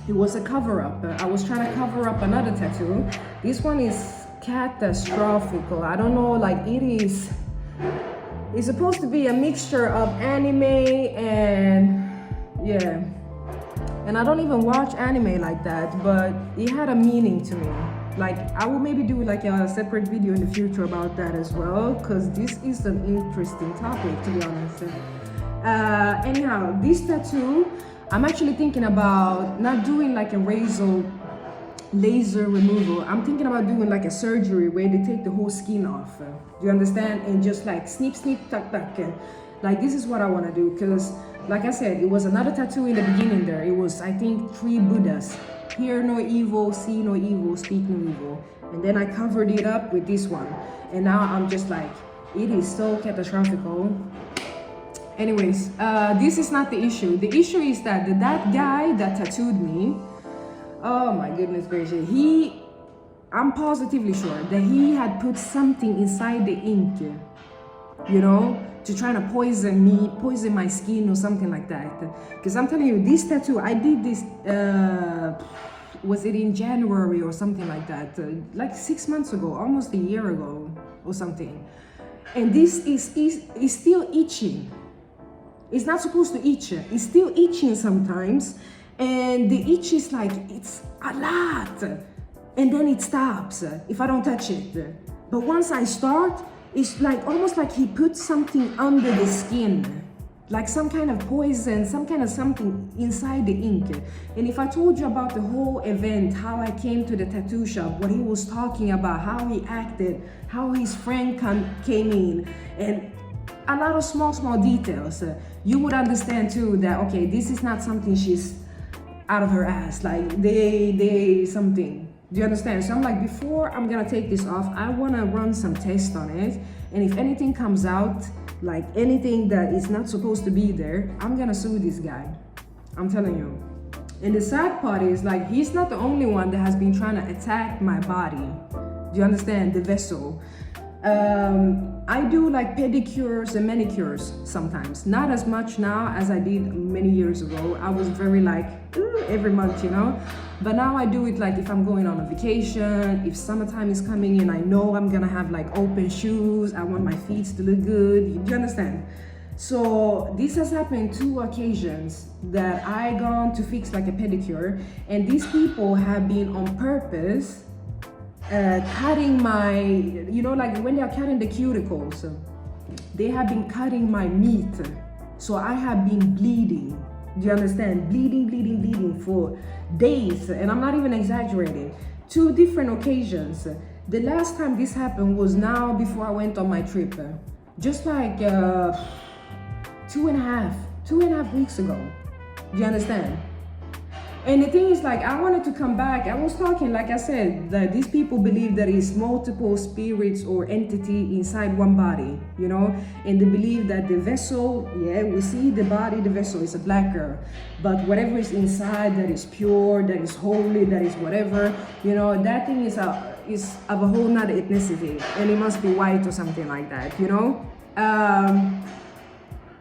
it was a cover-up. I was trying to cover up another tattoo. This one is catastrophical. I don't know, like it's supposed to be a mixture of anime and yeah. And I don't even watch anime like that, but it had a meaning to me. Like, I will maybe do like a separate video in the future about that as well, because this is an interesting topic, to be honest. Anyhow, this tattoo, I'm actually thinking about not doing like a laser removal. I'm thinking about doing like a surgery where they take the whole skin off. Do you understand? And just like snip, snip, tuck, tuck. Like, this is what I want to do, because like I said, it was another tattoo in the beginning there. It was, I think, 3 Buddhas. Hear no evil, see no evil, speak no evil. And then I covered it up with this one. And now I'm just like, it is so catastrophical. Anyways, this is not the issue. The issue is that that guy that tattooed me, oh my goodness gracious, I'm positively sure that he had put something inside the ink, you know, to try to poison my skin or something like that. Because I'm telling you, this tattoo, I did this, was it in January or something like that? Like 6 months ago, almost a year ago or something. And this is still itching. It's not supposed to itch. It's still itching sometimes. And the itch is like, it's a lot. And then it stops if I don't touch it. But once I start, it's like almost like he put something under the skin, like some kind of poison, some kind of something inside the ink. And if I told you about the whole event, how I came to the tattoo shop, what he was talking about, how he acted, how his friend came in, and a lot of small details, you would understand too that, okay, this is not something she's out of her ass, like they something. Do you understand? So I'm like, before I'm gonna take this off, I wanna run some tests on it. And if anything comes out, like anything that is not supposed to be there, I'm gonna sue this guy. I'm telling you. And the sad part is, like, he's not the only one that has been trying to attack my body. Do you understand? The vessel. I do like pedicures and manicures sometimes. Not as much now as I did many years ago. I was very like, every month, you know? But now I do it like if I'm going on a vacation, if summertime is coming in, I know I'm gonna have like open shoes, I want my feet to look good, do you understand? So this has happened 2 occasions that I gone to fix like a pedicure, and these people have been on purpose cutting my, you know, like when they are cutting the cuticles, they have been cutting my meat. So I have been bleeding. Do you understand? Bleeding for days. And I'm not even exaggerating. 2 different occasions. The last time this happened was now before I went on my trip. Just like 2.5 weeks ago. Do you understand? And the thing is, like, I wanted to come back. I was talking, like I said, that these people believe there is multiple spirits or entity inside one body, you know? And they believe that the vessel, yeah, we see the body, the vessel is a black girl. But whatever is inside that is pure, that is holy, that is whatever, you know, that thing is of a whole nother ethnicity. And it must be white or something like that, you know?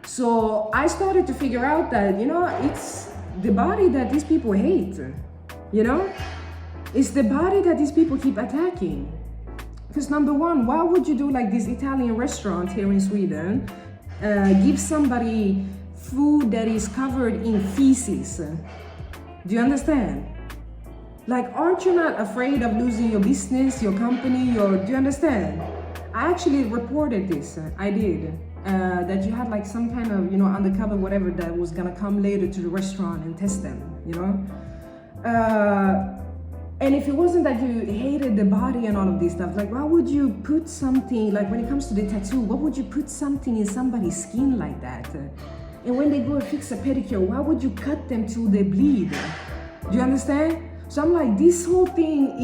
So I started to figure out that, you know, it's the body that these people hate, you know? It's the body that these people keep attacking. Because number one, why would you do like this Italian restaurant here in Sweden, give somebody food that is covered in feces? Do you understand? Like, aren't you not afraid of losing your business, your company, do you understand? I actually reported this, I did. That you had like some kind of, you know, undercover whatever that was gonna come later to the restaurant and test them, you know? And if it wasn't that you hated the body and all of this stuff, like why would you put something, like when it comes to the tattoo, what would you put something in somebody's skin like that? And when they go fix a pedicure, why would you cut them till they bleed? Do you understand? So I'm like, this whole thing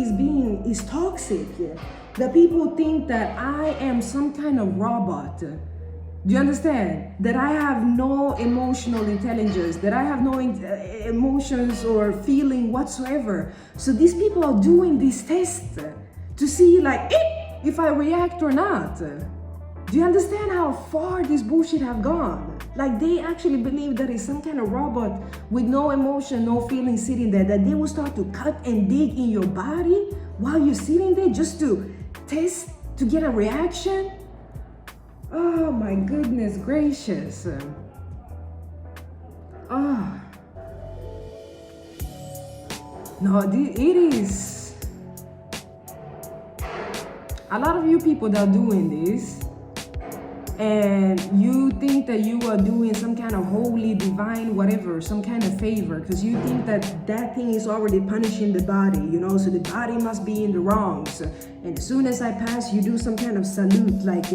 is toxic. That people think that I am some kind of robot. Do you understand? That I have no emotional intelligence, that I have no emotions or feeling whatsoever. So these people are doing these tests to see like if I react or not. Do you understand how far this bullshit have gone? Like they actually believe that it's some kind of robot with no emotion, no feeling sitting there, that they will start to cut and dig in your body while you're sitting there just to test, to get a reaction. Oh my goodness gracious. Oh. No, it is. A lot of you people that are doing this, and you think that you are doing some kind of holy, divine, whatever, some kind of favor, because you think that that thing is already punishing the body, you know, so the body must be in the wrongs. And as soon as I pass, you do some kind of salute, like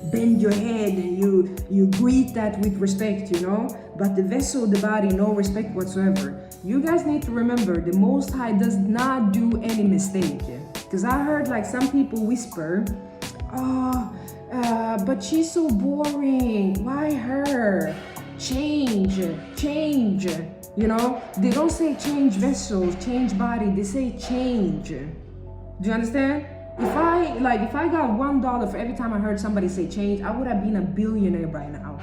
bend your head and you greet that with respect, you know. But the vessel, the body, no respect whatsoever. You guys need to remember, the Most High does not do any mistake. Because I heard like some people whisper, oh, but she's so boring. Why her? Change. You know, they don't say change vessels, change body. They say change. Do you understand? If I got $1 for every time I heard somebody say change, I would have been a billionaire by now.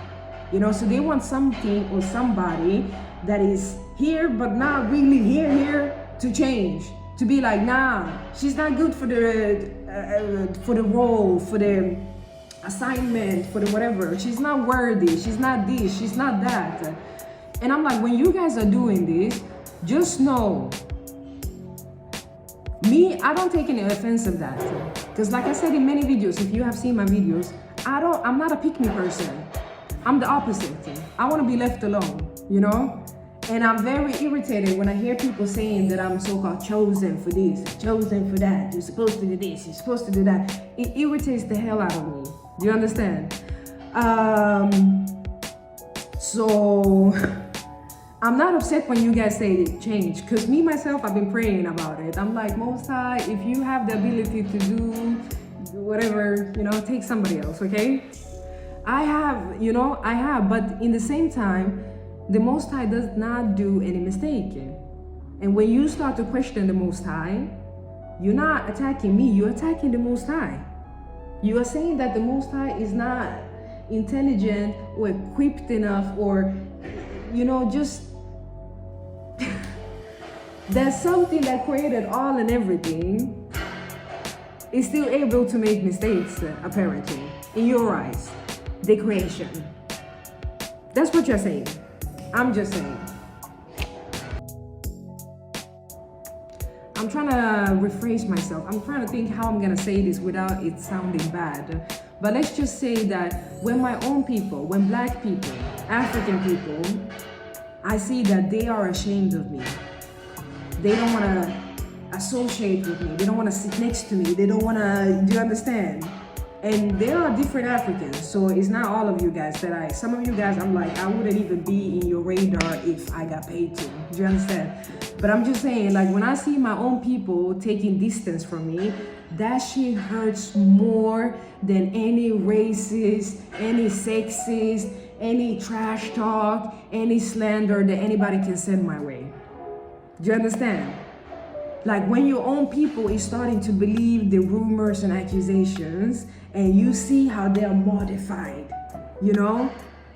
You know, so they want something or somebody that is here but not really here to change. To be like, nah, she's not good for the role, for the assignment, for the whatever. She's not worthy. She's not this. She's not that. And I'm like, when you guys are doing this, just know, me, I don't take any offense of that. Because like I said in many videos, if you have seen my videos, I'm not a pick me person. I'm the opposite. I want to be left alone, you know? And I'm very irritated when I hear people saying that I'm so-called chosen for this, chosen for that. You're supposed to do this, you're supposed to do that. It irritates the hell out of me. Do you understand? So I'm not upset when you guys say change, because me myself, I've been praying about it. I'm like, Most High, if you have the ability to do whatever, you know, take somebody else, okay? I have, but in the same time, the Most High does not do any mistake. And when you start to question the Most High, you're not attacking me, you're attacking the Most High. You are saying that the Most High is not intelligent or equipped enough, or, you know, just there's something that created all and everything is still able to make mistakes, apparently, in your eyes, the creation. That's what you're saying. I'm just saying. I'm trying to rephrase myself. I'm trying to think how I'm gonna say this without it sounding bad. But let's just say that when my own people, when Black people, African people, I see that they are ashamed of me. They don't want to associate with me. They don't want to sit next to me. They don't want to, do you understand? And there are different Africans, so it's not all of you guys that some of you guys, I'm like, I wouldn't even be in your radar if I got paid to. Do you understand? But I'm just saying, like, when I see my own people taking distance from me, that shit hurts more than any racist, any sexist, any trash talk, any slander that anybody can send my way. Do you understand? Like, when your own people is starting to believe the rumors and accusations, and you see how they're modified, you know,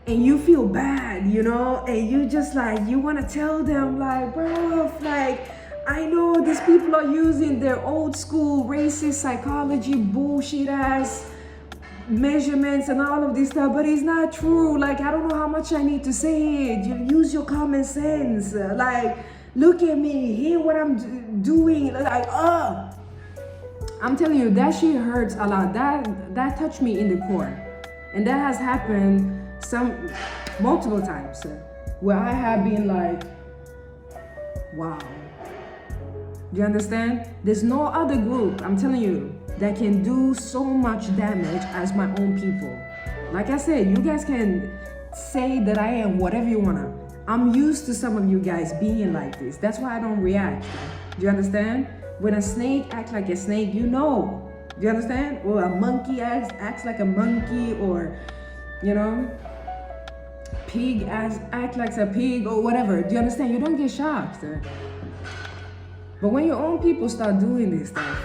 and you feel bad, you know, and you just like, you want to tell them like, bro, like, I know these people are using their old school racist psychology bullshit ass measurements and all of this stuff, but it's not true. Like, I don't know how much I need to say it. You use your common sense. Like, look at me, hear what I'm doing. Like, I'm telling you, that shit hurts a lot. That touched me in the core. And that has happened multiple times where I have been like, wow, Do you understand? There's no other group, I'm telling you, that can do so much damage as my own people. Like I said, you guys can say that I am whatever you wanna. I'm used to some of you guys being like this. That's why I don't react. Do you understand? When a snake acts like a snake, you know. Do you understand? Or a monkey acts like a monkey, or, you know, pig act like a pig, or whatever. Do you understand? You don't get shocked. But when your own people start doing this stuff,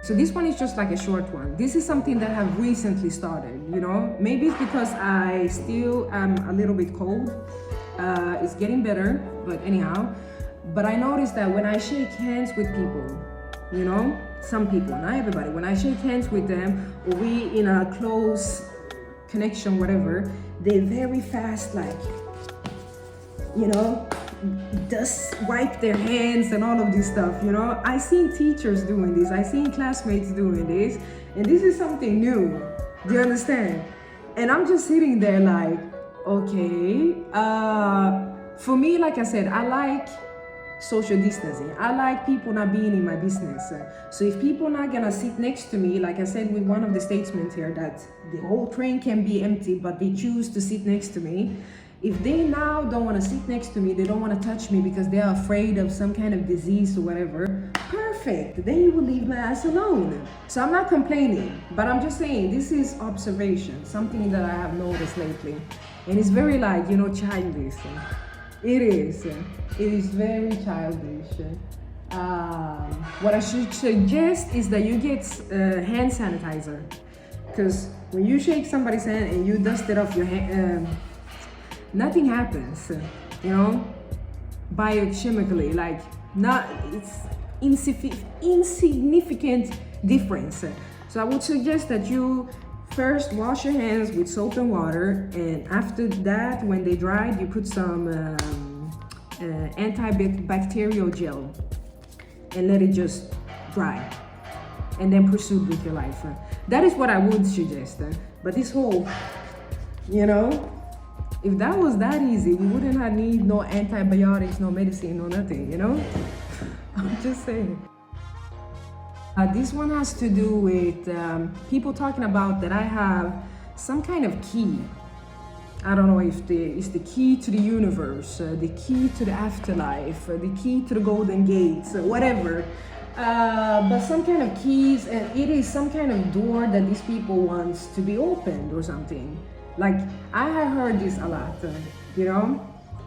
So this one is just like a short one. This is something that I have recently started, you know. Maybe it's because I still am a little bit cold. It's getting better, but anyhow. But I noticed that when I shake hands with people, you know, some people, not everybody, when I shake hands with them, or we in a close connection, whatever, they very fast, like, you know, just wipe their hands and all of this stuff, you know. I seen teachers doing this, I seen classmates doing this, and this is something new. Do you understand? And I'm just sitting there like, okay. For me, like I said, I like social distancing. I like people not being in my business. So if people not gonna sit next to me, like I said with one of the statements here, that the whole train can be empty, but they choose to sit next to me. If they now don't want to sit next to me, they don't want to touch me because they're afraid of some kind of disease or whatever, perfect. Then you will leave my ass alone. So I'm not complaining, but I'm just saying this is observation, something that I have noticed lately. And it's very, like, you know, childish. It is. It is very childish. What I should suggest is that you get hand sanitizer. Because when you shake somebody's hand and you dust it off your hand, nothing happens, you know, biochemically, like, it's insignificant difference. So I would suggest that you first wash your hands with soap and water, and after that, when they dry, you put some antibacterial gel and let it just dry, and then proceed with your life. That is what I would suggest. But this whole, you know, if that was that easy, we wouldn't have need no antibiotics, no medicine, no nothing, you know? I'm just saying. This one has to do with people talking about that I have some kind of key. I don't know if it's the key to the universe, the key to the afterlife, the key to the golden gates, whatever. But some kind of keys, and it is some kind of door that these people want to be opened or something. Like, I have heard this a lot, you know.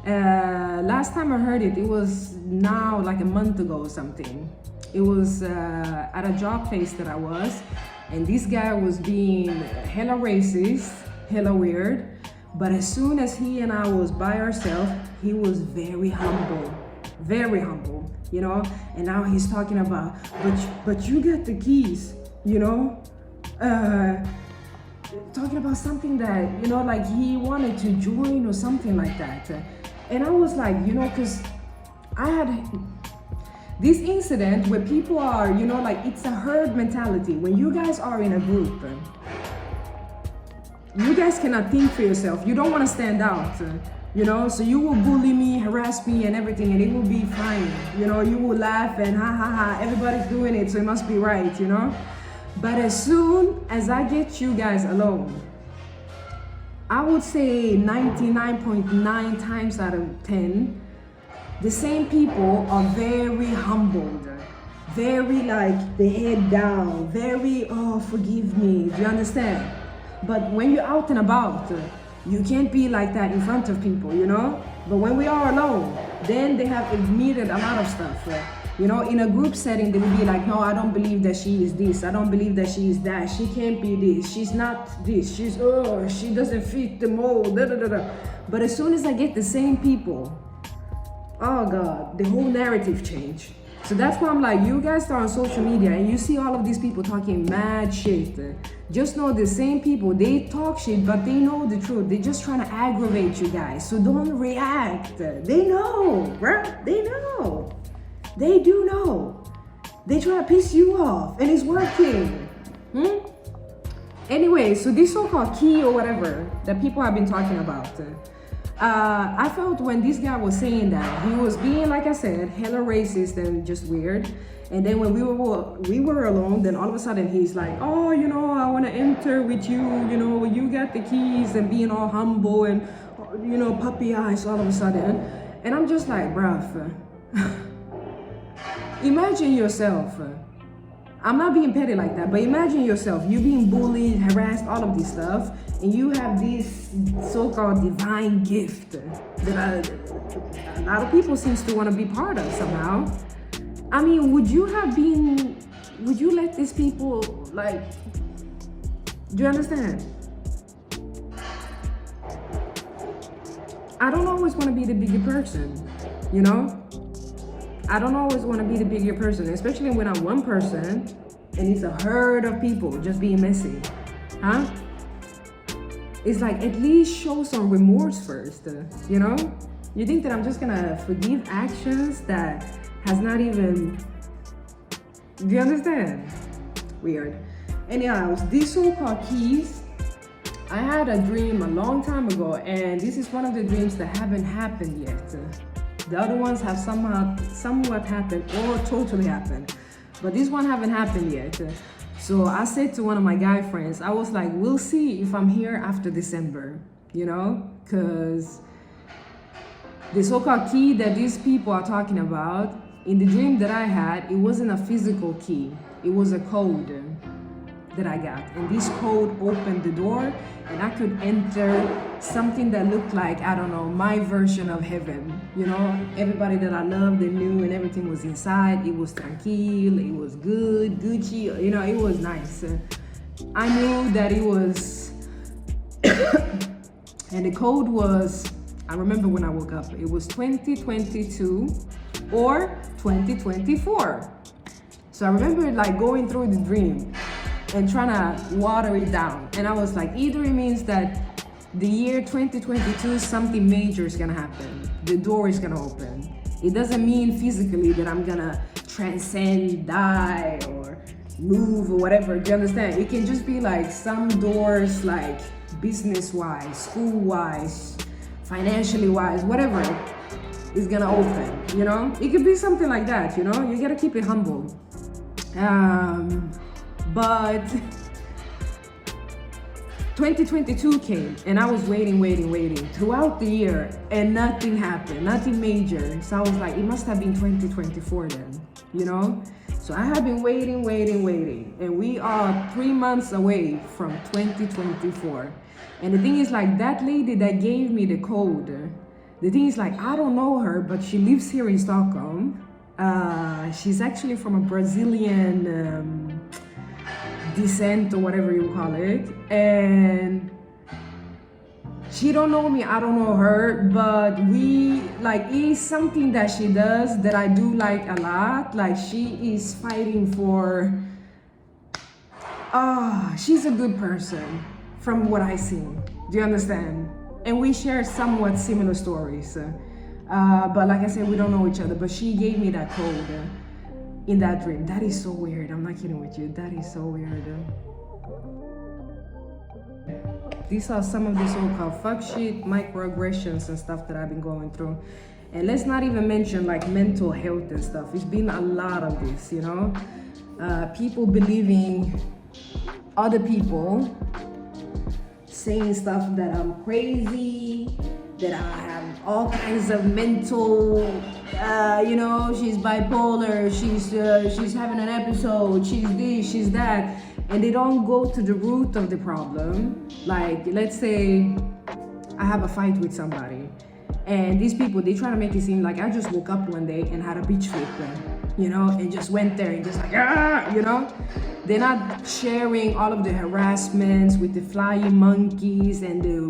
Last time I heard it, it was now like a month ago or something. It was at a job place that I was, and this guy was being hella racist, hella weird. But as soon as he and I was by ourselves, he was very humble, you know. And now he's talking about, but you got the keys, you know. Talking about something that, you know, like he wanted to join or something like that. And I was like, you know, because I had this incident where people are, you know, like, it's a herd mentality. When you guys are in a group, you guys cannot think for yourself. You don't want to stand out, you know, so you will bully me, harass me and everything, and it will be fine. You know, you will laugh and ha ha ha, everybody's doing it, so it must be right, you know. But as soon as I get you guys alone, I would say 99.9 times out of 10, the same people are very humbled, very, like, the head down, very, oh, forgive me, do you understand? But when you're out and about, you can't be like that in front of people, you know? But when we are alone, then they have admitted a lot of stuff. You know, in a group setting, they will be like, no, I don't believe that she is this. I don't believe that she is that. She can't be this. She's not this. She's, oh, she doesn't fit the mold. Da, da, da, da. But as soon as I get the same people, oh God, the whole narrative changed. So that's why I'm like, you guys are on social media and you see all of these people talking mad shit. Just know the same people, they talk shit, but they know the truth. They're just trying to aggravate you guys. So don't react. They know, bruh. They know. They do know. They try to piss you off and it's working. Anyway, so this so-called key or whatever that people have been talking about, I felt when this guy was saying that, he was being, like I said, hella racist and just weird. And then when we were alone, then all of a sudden he's like, oh, you know, I want to enter with you, you know, you got the keys, and being all humble and, you know, puppy eyes all of a sudden. And I'm just like, bruh, imagine yourself. I'm not being petty like that, but imagine yourself, you being bullied, harassed, all of this stuff, and you have this so-called divine gift that a lot of people seems to want to be part of somehow. I mean, would you let these people, like, do you understand? I don't always want to be the bigger person, you know? I don't always want to be the bigger person, especially when I'm one person and it's a herd of people just being messy, huh? It's like, at least show some remorse first, you know? You think that I'm just gonna forgive actions that has not even, do you understand? Weird. Anyhow, these so-called keys, I had a dream a long time ago, and this is one of the dreams that haven't happened yet. The other ones have somewhat happened or totally happened, but this one haven't happened yet. So I said to one of my guy friends, I was like, we'll see if I'm here after December, you know, because the so-called key that these people are talking about, in the dream that I had, it wasn't a physical key, it was a code that I got, and this code opened the door and I could enter something that looked like, I don't know, my version of heaven, you know, everybody that I loved and knew and everything was inside. It was tranquil, it was good, Gucci, you know, it was nice. I knew that it was, and the code was, I remember when I woke up, it was 2022 or 2024. So I remember like going through the dream and trying to water it down. And I was like, either it means that the year 2022, something major is gonna happen. The door is gonna open. It doesn't mean physically that I'm gonna transcend, die, or move or whatever. Do you understand? It can just be like some doors, like business-wise, school-wise, financially wise, whatever is gonna open, you know? It could be something like that, you know? You gotta keep it humble. But 2022 came and I was waiting throughout the year, and nothing happened, nothing major. So I was like, it must have been 2024 then, you know? So I have been waiting, and we are 3 months away from 2024. And the thing is, like, that lady that gave me the code, the thing is, like, I don't know her, but she lives here in Stockholm. She's actually from a Brazilian descent or whatever you call it, and she don't know me, I don't know her, but we, like, it's something that she does that I do like a lot. Like, she is fighting for, she's a good person from what I see. Do you understand? And we share somewhat similar stories, but like I said, we don't know each other, but she gave me that code in that dream. That is so weird. I'm not kidding with you. That is so weird. These are some of the so-called fuck shit, microaggressions and stuff that I've been going through. And let's not even mention like mental health and stuff. It's been a lot of this, you know? People believing other people, saying stuff that I'm crazy, that I have all kinds of mental, you know, she's bipolar, she's having an episode, she's this, she's that, and they don't go to the root of the problem. Like, let's say I have a fight with somebody, and these people, they try to make it seem like I just woke up one day and had a bitch fit, you know, and just went there and just like, you know? They're not sharing all of the harassments with the flying monkeys and the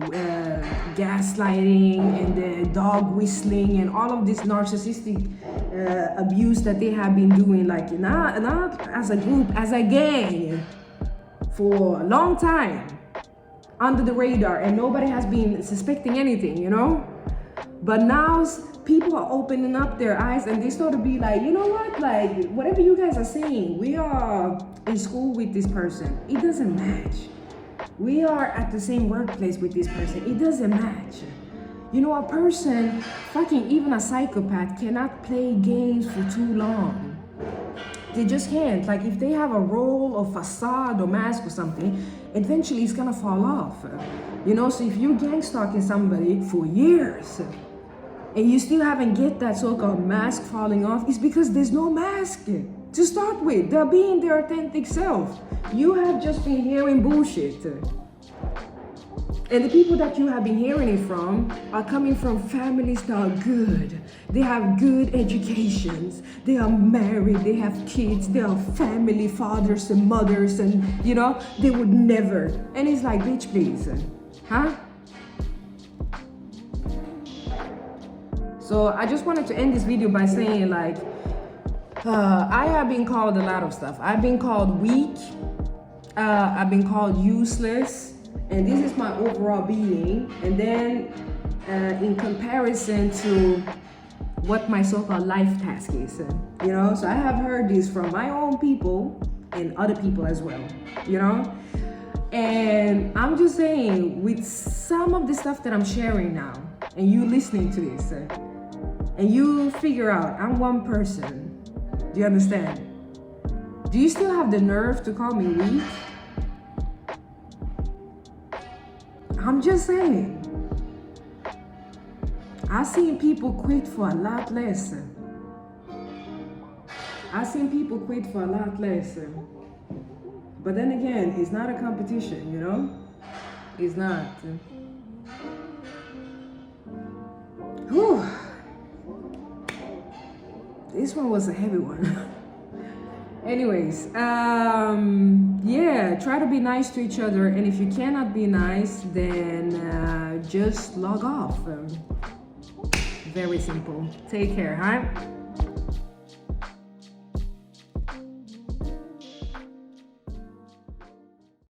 gaslighting and the dog whistling and all of this narcissistic abuse that they have been doing, like not as a group, as a gang, for a long time, under the radar, and nobody has been suspecting anything, you know? But now people are opening up their eyes and they start to be like, you know what, like, whatever you guys are saying, we are in school with this person, it doesn't match. We are at the same workplace with this person, it doesn't match. You know, a person, fucking even a psychopath, cannot play games for too long. They just can't. Like, if they have a role or facade or mask or something, eventually it's gonna fall off. You know, so if you're gang stalking somebody for years and you still haven't get that so-called mask falling off, it's because there's no mask to start with. They're being their authentic self. You have just been hearing bullshit. And the people that you have been hearing it from are coming from families that are good. They have good educations. They are married. They have kids. They are family fathers and mothers, and you know, they would never. And it's like, bitch, please. Huh? So I just wanted to end this video by saying, like, I have been called a lot of stuff. I've been called weak. I've been called useless. And this is my overall being. And then in comparison to what my so-called life task is, you know? So I have heard this from my own people and other people as well, you know? And I'm just saying, with some of the stuff that I'm sharing now, and you listening to this, and you figure out I'm one person, do you understand? Do you still have the nerve to call me weak? I'm just saying. I've seen people quit for a lot less. I've seen people quit for a lot less. But then again, it's not a competition, you know? It's not. Whew. This one was a heavy one. Anyways, yeah, try to be nice to each other, and if you cannot be nice, then just log off. Very simple. Take care, huh?